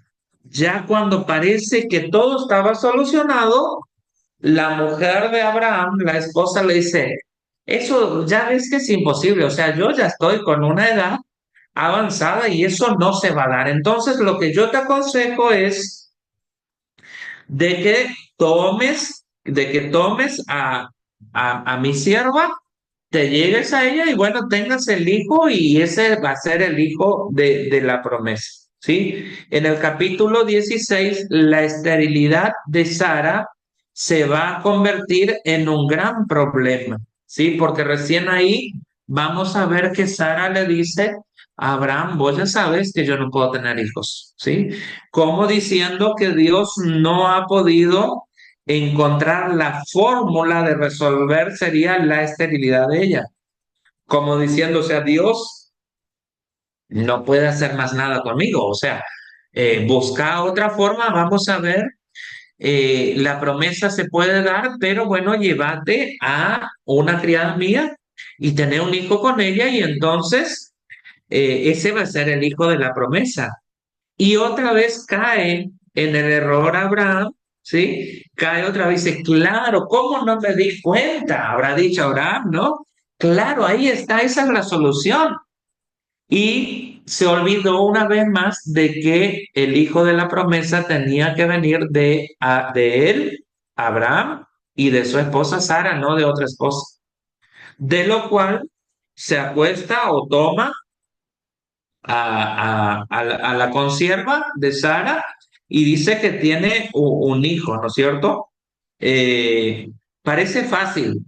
ya cuando parece que todo estaba solucionado, la mujer de Abraham, la esposa, le dice, eso ya ves que es imposible, o sea, yo ya estoy con una edad avanzada y eso no se va a dar. Entonces, lo que yo te aconsejo es de que tomes a mi sierva, te llegues a ella y bueno, tengas el hijo y ese va a ser el hijo de la promesa, ¿sí? En el capítulo 16 la esterilidad de Sara se va a convertir en un gran problema, ¿sí? Porque recién ahí vamos a ver que Sara le dice a Abraham, vos ya sabes que yo no puedo tener hijos, ¿sí? Como diciendo que Dios no ha podido encontrar la fórmula de resolver sería la esterilidad de ella. Como diciendo, o sea, Dios no puede hacer más nada conmigo. O sea, busca otra forma, vamos a ver. La promesa se puede dar, pero bueno, llévate a una criada mía y tener un hijo con ella y entonces ese va a ser el hijo de la promesa. Y otra vez cae en el error Abraham, ¿sí? Cae otra vez y dice, claro, ¿cómo no me di cuenta? Habrá dicho Abraham, ¿no? Claro, ahí está, esa es la solución. Y se olvidó una vez más de que el hijo de la promesa tenía que venir de él, Abraham, y de su esposa Sara, no de otra esposa. De lo cual se acuesta o toma a la consierva de Sara y dice que tiene un hijo, ¿no es cierto? Eh, parece fácil,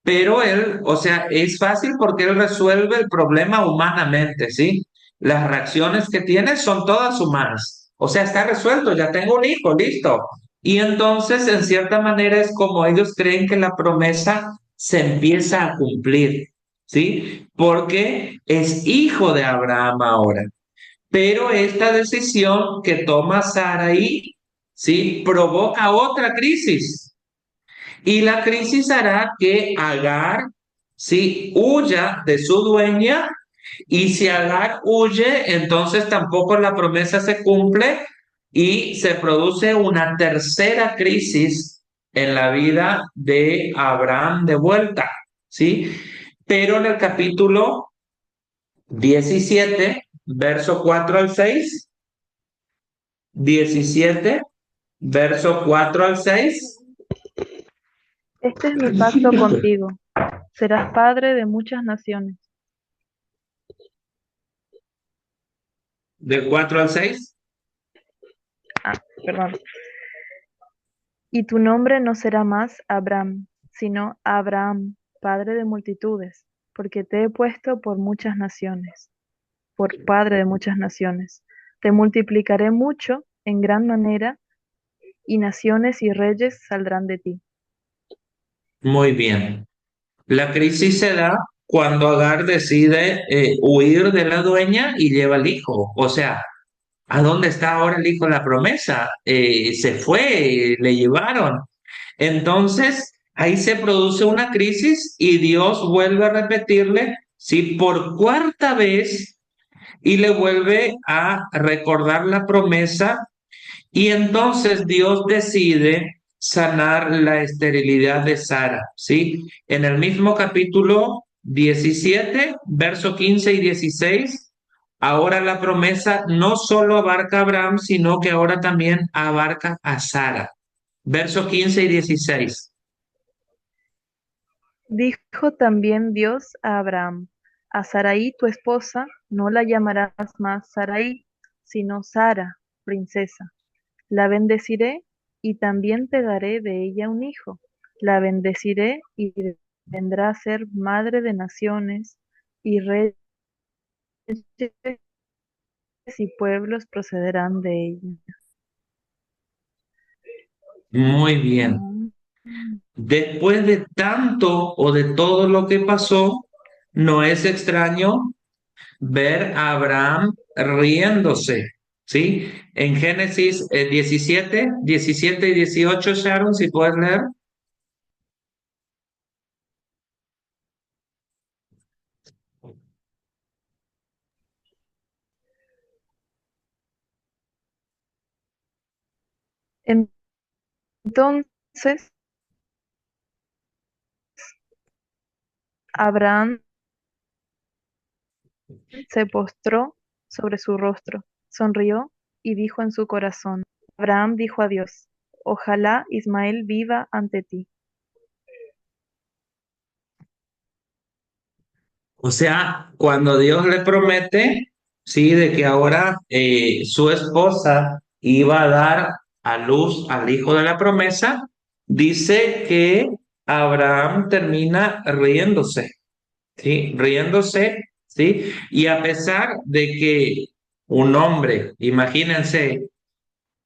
pero él, o sea, es fácil porque él resuelve el problema humanamente, ¿sí? Las reacciones que tiene son todas humanas. O sea, está resuelto, ya tengo un hijo, listo. Y entonces, en cierta manera, es como ellos creen que la promesa se empieza a cumplir. ¿Sí? Porque es hijo de Abraham ahora. Pero esta decisión que toma Sarai, ¿sí? Provoca otra crisis. Y la crisis hará que Agar, ¿sí? Huya de su dueña. Y si Agar huye, entonces tampoco la promesa se cumple y se produce una tercera crisis en la vida de Abraham de vuelta. ¿sí? Pero en el capítulo 17, verso 4 al 6, 17, verso 4 al 6, Este es mi pacto contigo. Serás padre de muchas naciones. del 4 al 6. Perdón. Y tu nombre no será más Abram, sino Abraham, padre de multitudes, porque te he puesto por muchas naciones, por padre de muchas naciones. Te multiplicaré mucho en gran manera, y naciones y reyes saldrán de ti. Muy bien. La crisis se da cuando Agar decide huir de la dueña y lleva al hijo. O sea, ¿a dónde está ahora el hijo de la promesa? Se fue, le llevaron. Entonces, ahí se produce una crisis y Dios vuelve a repetirle, sí, por cuarta vez y le vuelve a recordar la promesa y entonces Dios decide sanar la esterilidad de Sara, ¿sí? En el mismo capítulo 17, verso 15 y 16, ahora la promesa no solo abarca a Abraham, sino que ahora también abarca a Sara. Verso 15 y 16. Dijo también Dios a Abraham: A Sarai tu esposa no la llamarás más Sarai, sino Sara, princesa. La bendeciré y también te daré de ella un hijo. La bendeciré y vendrá a ser madre de naciones, y reyes y pueblos procederán de ella. Muy bien. Mm. Después de tanto o de todo lo que pasó, no es extraño ver a Abraham riéndose, ¿sí? En Génesis 17, 17 y 18, Sharon, si puedes leer. Entonces Abraham se postró sobre su rostro, sonrió y dijo en su corazón: Abraham dijo a Dios: Ojalá Ismael viva ante ti. O sea, cuando Dios le promete, sí, de que ahora su esposa iba a dar a luz al hijo de la promesa, dice que Abraham termina riéndose, ¿sí? Riéndose, ¿sí? Y a pesar de que un hombre, imagínense,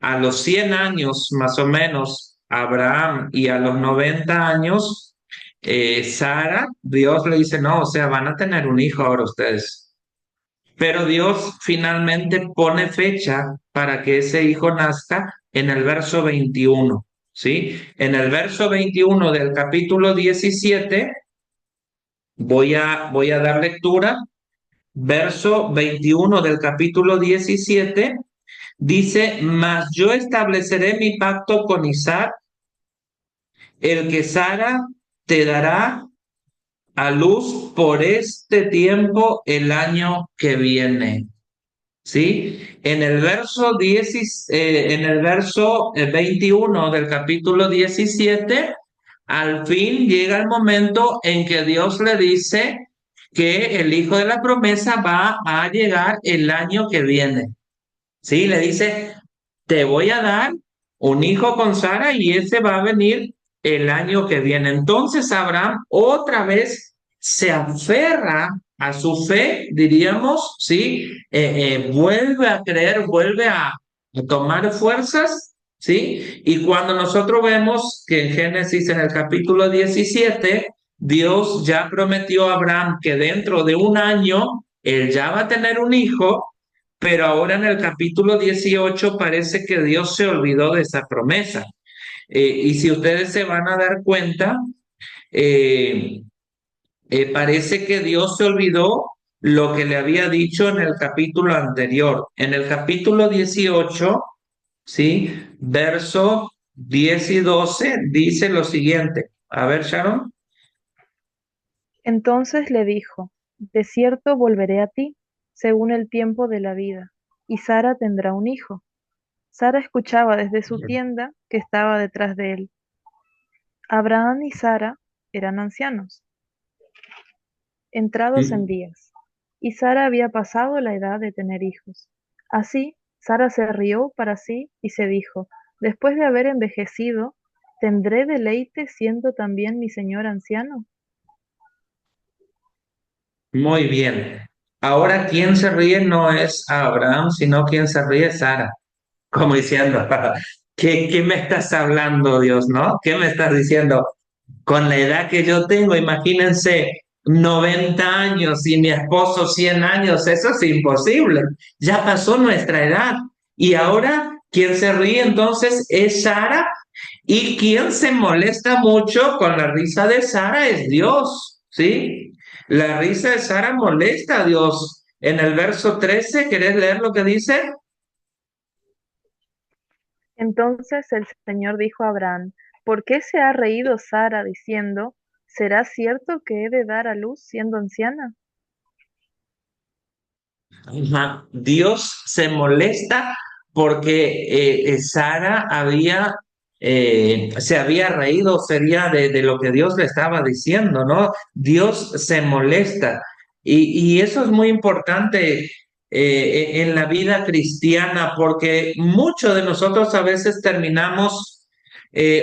a los 100 años más o menos, Abraham, y a los 90 años, Sara, Dios le dice, no, o sea, van a tener un hijo ahora ustedes. Pero Dios finalmente pone fecha para que ese hijo nazca en el verso 21, ¿sí? En el verso 21 del capítulo 17, voy a dar lectura. Verso 21 del capítulo 17 dice, mas yo estableceré mi pacto con Isaac, el que Sara te dará a luz por este tiempo el año que viene. ¿Sí? En el verso 10, en el verso 21 del capítulo 17, al fin llega el momento en que Dios le dice que el hijo de la promesa va a llegar el año que viene. ¿Sí? Le dice, te voy a dar un hijo con Sara y ese va a venir el año que viene. Entonces Abraham otra vez se aferra a su fe, diríamos, ¿sí? Vuelve a creer, vuelve a tomar fuerzas, ¿sí? Y cuando nosotros vemos que en Génesis, en el capítulo 17, Dios ya prometió a Abraham que dentro de un año él ya va a tener un hijo, pero ahora en el capítulo 18 parece que Dios se olvidó de esa promesa. Y si ustedes se van a dar cuenta, eh, parece que Dios se olvidó lo que le había dicho en el capítulo anterior. En el capítulo 18, ¿sí? Verso 10 y 12 dice lo siguiente. A ver, Sharon. Entonces le dijo, de cierto volveré a ti, según el tiempo de la vida, y Sara tendrá un hijo. Sara escuchaba desde su tienda que estaba detrás de él. Abraham y Sara eran ancianos, entrados en días, y Sara había pasado la edad de tener hijos. Así, Sara se rió para sí y se dijo, después de haber envejecido, ¿tendré deleite siendo también mi señor anciano? Muy bien. Ahora quien se ríe no es Abraham, sino quien se ríe es Sara, como diciendo, ¿qué me estás hablando, Dios, no? ¿Qué me estás diciendo? Con la edad que yo tengo, imagínense, 90 años y mi esposo 100 años, eso es imposible. Ya pasó nuestra edad. Y ahora quien se ríe entonces es Sara y quien se molesta mucho con la risa de Sara es Dios, ¿sí? La risa de Sara molesta a Dios. En el verso 13, ¿querés leer lo que dice? Entonces el Señor dijo a Abraham, ¿por qué se ha reído Sara diciendo, ¿será cierto que he de dar a luz siendo anciana? Ajá. Dios se molesta porque Sara se había reído, sería de lo que Dios le estaba diciendo, ¿no? Dios se molesta. Y eso es muy importante en la vida cristiana porque muchos de nosotros a veces terminamos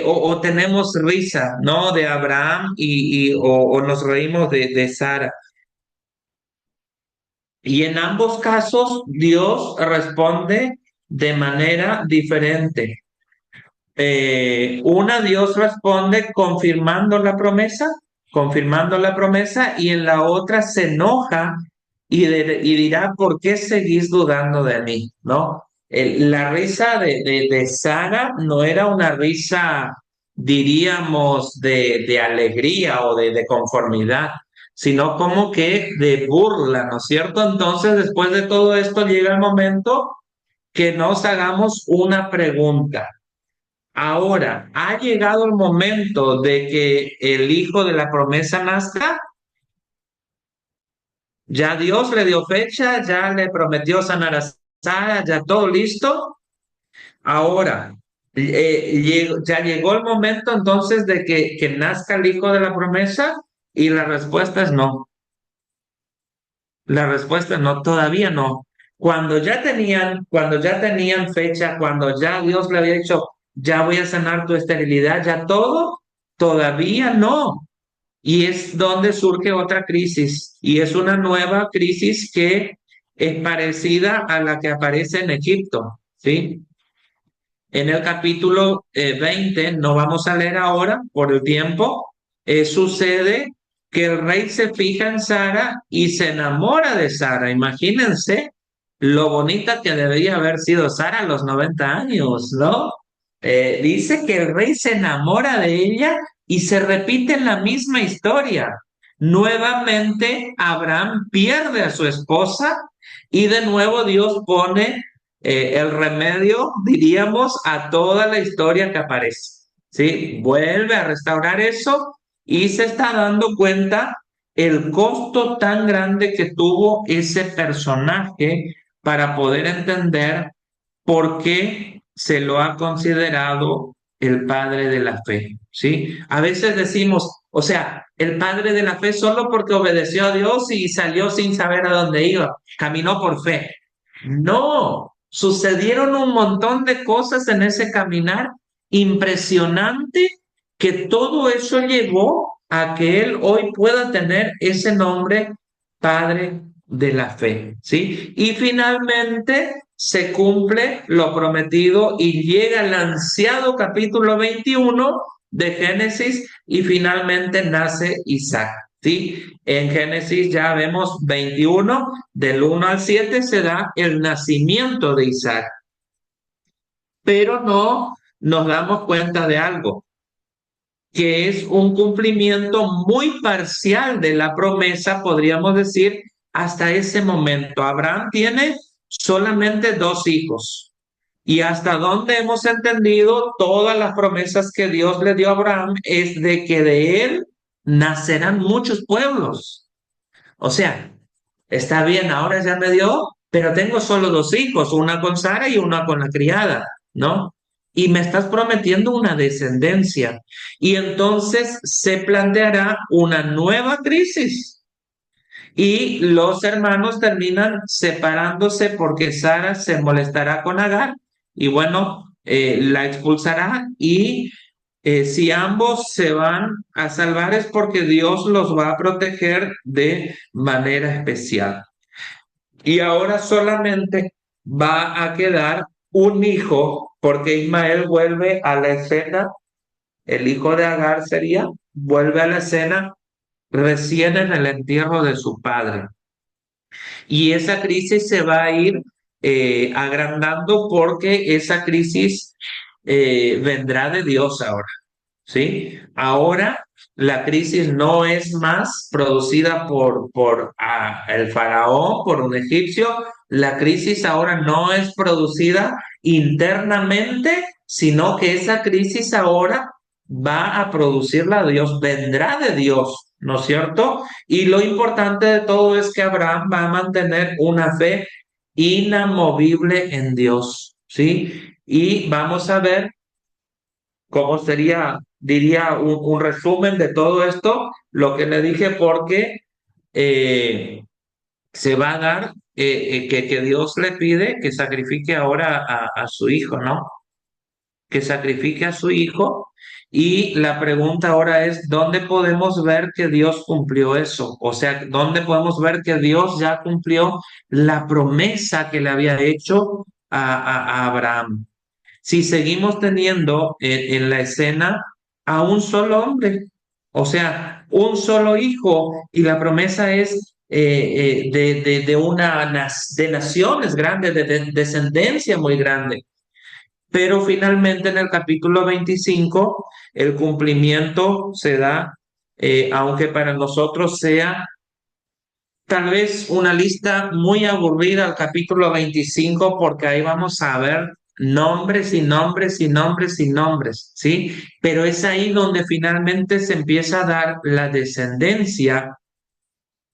o tenemos risa, ¿no? De Abraham o nos reímos de Sara. Y en ambos casos, Dios responde de manera diferente. Dios responde confirmando la promesa, y en la otra se enoja y dirá, ¿por qué seguís dudando de mí? ¿No? La risa de Sara no era una risa, diríamos, de alegría o de conformidad, sino como que de burla, ¿no es cierto? Entonces, después de todo esto, llega el momento que nos hagamos una pregunta. Ahora, ¿ha llegado el momento de que el hijo de la promesa nazca? Ya Dios le dio fecha, ya le prometió sanar a Sara, ya todo listo. Ahora, ya llegó el momento entonces de que nazca el hijo de la promesa, y la respuesta es no. La respuesta es no, todavía no. Cuando ya tenían fecha, cuando ya Dios le había dicho, ya voy a sanar tu esterilidad, ya todo, todavía no. Y es donde surge otra crisis, y es una nueva crisis que es parecida a la que aparece en Egipto, ¿sí? En el capítulo 20, no vamos a leer ahora por el tiempo, sucede que el rey se fija en Sara y se enamora de Sara. Imagínense lo bonita que debería haber sido Sara a los 90 años, ¿no? Dice que el rey se enamora de ella y se repite la misma historia. Nuevamente Abraham pierde a su esposa y de nuevo Dios pone el remedio, diríamos, a toda la historia que aparece. ¿Sí? Vuelve a restaurar eso y se está dando cuenta el costo tan grande que tuvo ese personaje para poder entender por qué se lo ha considerado el padre de la fe. ¿Sí? A veces decimos, o sea, el padre de la fe solo porque obedeció a Dios y salió sin saber a dónde iba, caminó por fe. No, sucedieron un montón de cosas en ese caminar impresionante, que todo eso llegó a que él hoy pueda tener ese nombre, Padre de la Fe, ¿sí? Y finalmente se cumple lo prometido y llega el ansiado capítulo 21 de Génesis y finalmente nace Isaac. ¿Sí? En Génesis ya vemos 21, del 1 al 7 se da el nacimiento de Isaac, pero no nos damos cuenta de algo, que es un cumplimiento muy parcial de la promesa, podríamos decir, hasta ese momento. Abraham tiene solamente 2 hijos. Y hasta donde hemos entendido, todas las promesas que Dios le dio a Abraham es de que de él nacerán muchos pueblos. O sea, está bien, ahora ya me dio, pero tengo solo dos hijos, una con Sara y una con la criada, ¿no? Y me estás prometiendo una descendencia. Y entonces se planteará una nueva crisis. Y los hermanos terminan separándose porque Sara se molestará con Agar y bueno, la expulsará y si ambos se van a salvar es porque Dios los va a proteger de manera especial. Y ahora solamente va a quedar un hijo porque Ismael vuelve a la escena, el hijo de Agar sería, vuelve a la escena recién en el entierro de su padre. Y esa crisis se va a ir agrandando porque esa crisis vendrá de Dios ahora, ¿sí? Ahora la crisis no es más producida por el faraón, por un egipcio. La crisis ahora no es producida internamente, sino que esa crisis ahora va a producirla Dios, vendrá de Dios, ¿no es cierto? Y lo importante de todo es que Abraham va a mantener una fe inamovible en Dios, ¿sí? Y vamos a ver cómo sería, diría, un resumen de todo esto, lo que le dije, porque eh, se va a dar que Dios le pide que sacrifique ahora a su hijo, ¿no? Que sacrifique a su hijo. Y la pregunta ahora es, ¿dónde podemos ver que Dios cumplió eso? O sea, ¿dónde podemos ver que Dios ya cumplió la promesa que le había hecho a Abraham? Si seguimos teniendo en la escena a un solo hombre, o sea, un solo hijo, y la promesa es de naciones grandes, de descendencia muy grande. Pero finalmente en el capítulo 25 el cumplimiento se da, aunque para nosotros sea tal vez una lista muy aburrida al capítulo 25 porque ahí vamos a ver nombres y nombres y nombres y nombres, ¿sí? Pero es ahí donde finalmente se empieza a dar la descendencia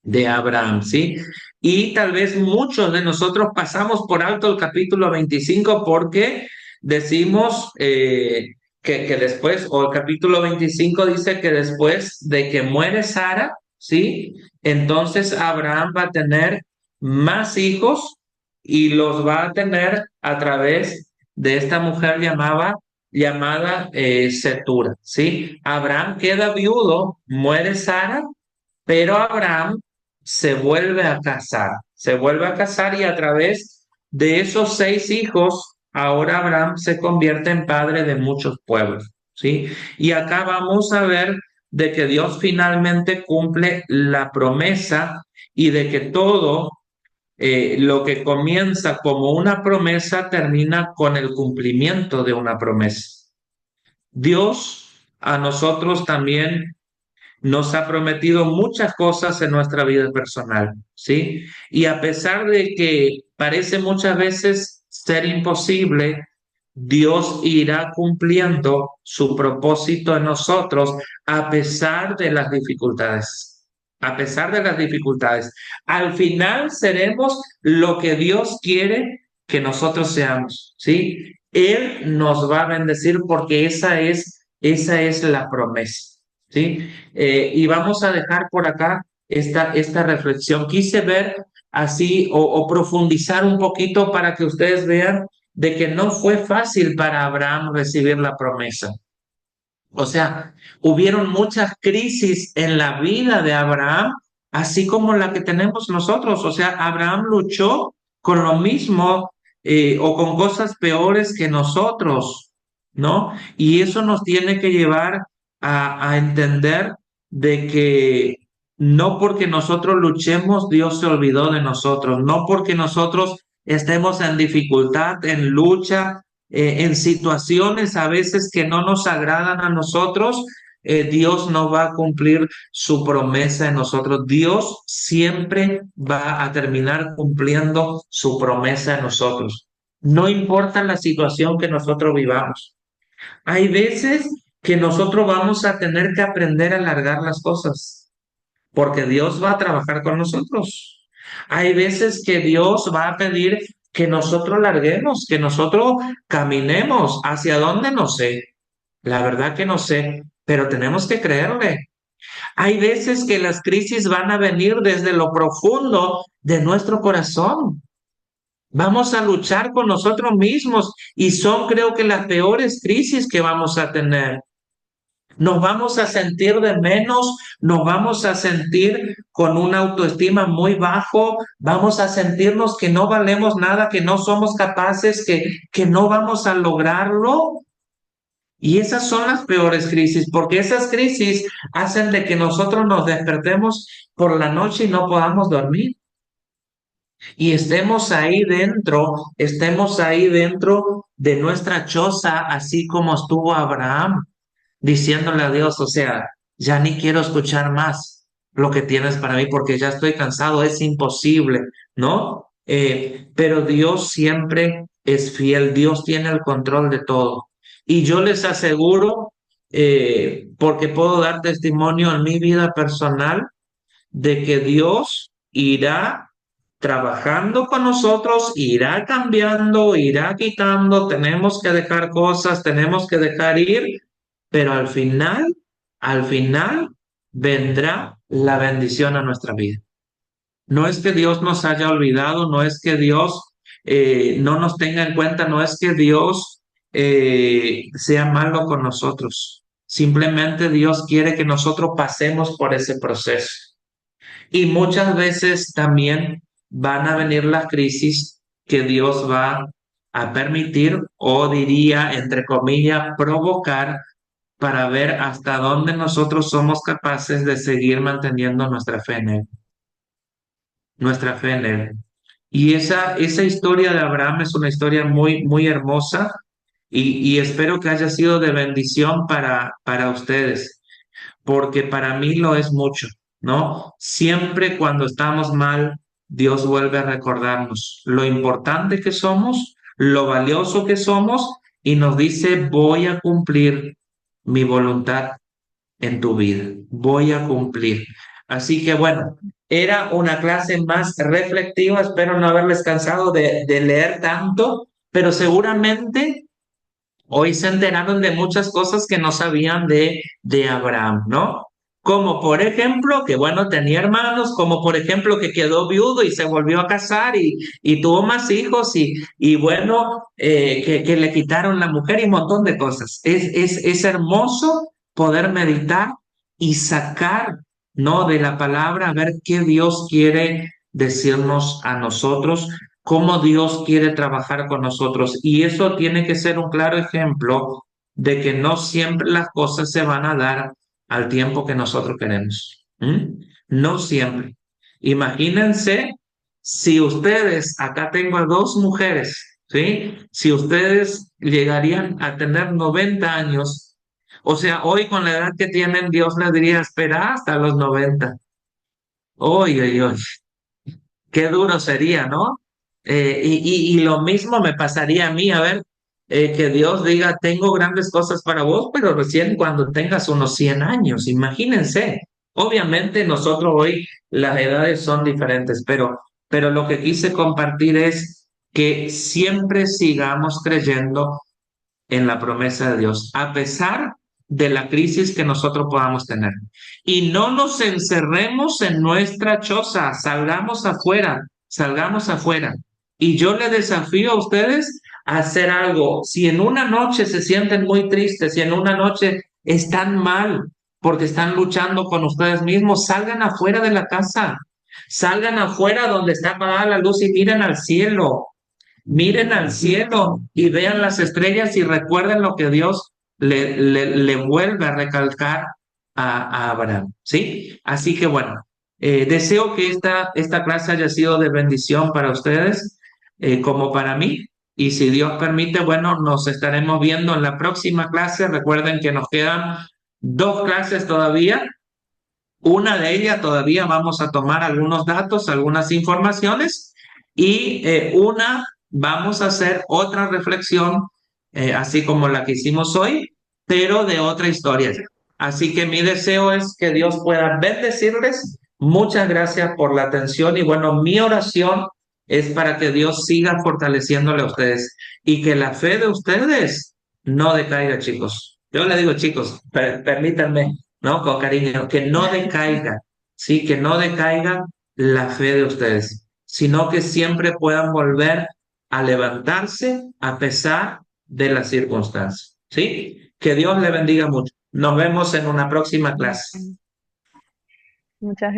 de Abraham, ¿sí? Y tal vez muchos de nosotros pasamos por alto el capítulo 25 porque decimos que después, o el capítulo 25 dice que después de que muere Sara, ¿sí? Entonces Abraham va a tener más hijos y los va a tener a través de esta mujer llamada Setura, ¿sí? Abraham queda viudo, muere Sara, pero Abraham se vuelve a casar y a través de esos 6 hijos, ahora Abraham se convierte en padre de muchos pueblos, ¿sí? Y acá vamos a ver de que Dios finalmente cumple la promesa y de que todo lo que comienza como una promesa termina con el cumplimiento de una promesa. Dios a nosotros también nos ha prometido muchas cosas en nuestra vida personal, ¿sí? Y a pesar de que parece muchas veces ser imposible, Dios irá cumpliendo su propósito en nosotros a pesar de las dificultades. A pesar de las dificultades. Al final seremos lo que Dios quiere que nosotros seamos, ¿sí? Él nos va a bendecir porque esa es la promesa, ¿sí? Y vamos a dejar por acá esta reflexión. Quise ver así o profundizar un poquito para que ustedes vean de que no fue fácil para Abraham recibir la promesa. O sea, hubieron muchas crisis en la vida de Abraham, así como la que tenemos nosotros. O sea, Abraham luchó con lo mismo o con cosas peores que nosotros, ¿no? Y eso nos tiene que llevar a entender de que no porque nosotros luchemos, Dios se olvidó de nosotros, no porque nosotros estemos en dificultad, en lucha, en situaciones a veces que no nos agradan a nosotros, Dios no va a cumplir su promesa en nosotros. Dios siempre va a terminar cumpliendo su promesa en nosotros. No importa la situación que nosotros vivamos. Hay veces que nosotros vamos a tener que aprender a alargar las cosas, porque Dios va a trabajar con nosotros. Hay veces que Dios va a pedir que nosotros larguemos, que nosotros caminemos. ¿Hacia dónde? No sé. La verdad que no sé, pero tenemos que creerle. Hay veces que las crisis van a venir desde lo profundo de nuestro corazón. Vamos a luchar con nosotros mismos y son, creo que, las peores crisis que vamos a tener. Nos vamos a sentir de menos, nos vamos a sentir con una autoestima muy bajo, vamos a sentirnos que no valemos nada, que no somos capaces, que no vamos a lograrlo. Y esas son las peores crisis, porque esas crisis hacen de que nosotros nos despertemos por la noche y no podamos dormir. Y estemos ahí dentro de nuestra choza, así como estuvo Abraham, diciéndole a Dios, o sea, ya ni quiero escuchar más lo que tienes para mí porque ya estoy cansado, es imposible, ¿no? Pero Dios siempre es fiel, Dios tiene el control de todo. Y yo les aseguro, porque puedo dar testimonio en mi vida personal, de que Dios irá trabajando con nosotros, irá cambiando, irá quitando, tenemos que dejar cosas, tenemos que dejar ir, pero al final vendrá la bendición a nuestra vida. No es que Dios nos haya olvidado, no es que Dios no nos tenga en cuenta, no es que Dios sea malo con nosotros. Simplemente Dios quiere que nosotros pasemos por ese proceso. Y muchas veces también van a venir las crisis que Dios va a permitir o diría, entre comillas, provocar para ver hasta dónde nosotros somos capaces de seguir manteniendo nuestra fe en Él, nuestra fe en Él. Y esa historia de Abraham es una historia muy, muy hermosa y espero que haya sido de bendición para ustedes, porque para mí lo es mucho, ¿no? Siempre cuando estamos mal, Dios vuelve a recordarnos lo importante que somos, lo valioso que somos y nos dice, voy a cumplir mi voluntad en tu vida, voy a cumplir. Así que bueno, era una clase más reflexiva, espero no haberles cansado de leer tanto, pero seguramente hoy se enteraron de muchas cosas que no sabían de Abraham, ¿no? Como por ejemplo, que bueno, tenía hermanos, como por ejemplo que quedó viudo y se volvió a casar y tuvo más hijos y bueno, que le quitaron la mujer y un montón de cosas. Es hermoso poder meditar y sacar, ¿no? De la palabra, a ver qué Dios quiere decirnos a nosotros, cómo Dios quiere trabajar con nosotros. Y eso tiene que ser un claro ejemplo de que no siempre las cosas se van a dar al tiempo que nosotros queremos. ¿Mm? No siempre. Imagínense si ustedes, acá tengo a dos mujeres, ¿sí? Si ustedes llegarían a tener 90 años, o sea, hoy con la edad que tienen, Dios les diría, espera hasta los 90. Oye, oye, oye. Qué duro sería, ¿no? Y lo mismo me pasaría a mí, a ver, que Dios diga, tengo grandes cosas para vos, pero recién cuando tengas unos 100 años, imagínense. Obviamente nosotros hoy las edades son diferentes, pero lo que quise compartir es que siempre sigamos creyendo en la promesa de Dios, a pesar de la crisis que nosotros podamos tener. Y no nos encerremos en nuestra choza, salgamos afuera, salgamos afuera. Y yo le desafío a ustedes a hacer algo. Si en una noche se sienten muy tristes, si en una noche están mal porque están luchando con ustedes mismos, salgan afuera de la casa, salgan afuera donde está apagada la luz y miren al cielo. Miren al cielo y vean las estrellas y recuerden lo que Dios le vuelve a recalcar a Abraham, ¿sí? Así que bueno, deseo que esta clase haya sido de bendición para ustedes, como para mí. Y si Dios permite, bueno, nos estaremos viendo en la próxima clase. Recuerden que nos quedan dos clases todavía. Una de ellas todavía vamos a tomar algunos datos, algunas informaciones y una vamos a hacer otra reflexión, así como la que hicimos hoy, pero de otra historia. Así que mi deseo es que Dios pueda bendecirles. Muchas gracias por la atención y bueno, mi oración es para que Dios siga fortaleciéndole a ustedes y que la fe de ustedes no decaiga, chicos. Yo le digo, chicos, permítanme, ¿no? Con cariño, que no decaiga, sí, que no decaiga la fe de ustedes, sino que siempre puedan volver a levantarse a pesar de las circunstancias, ¿sí? Que Dios le bendiga mucho. Nos vemos en una próxima clase. Muchas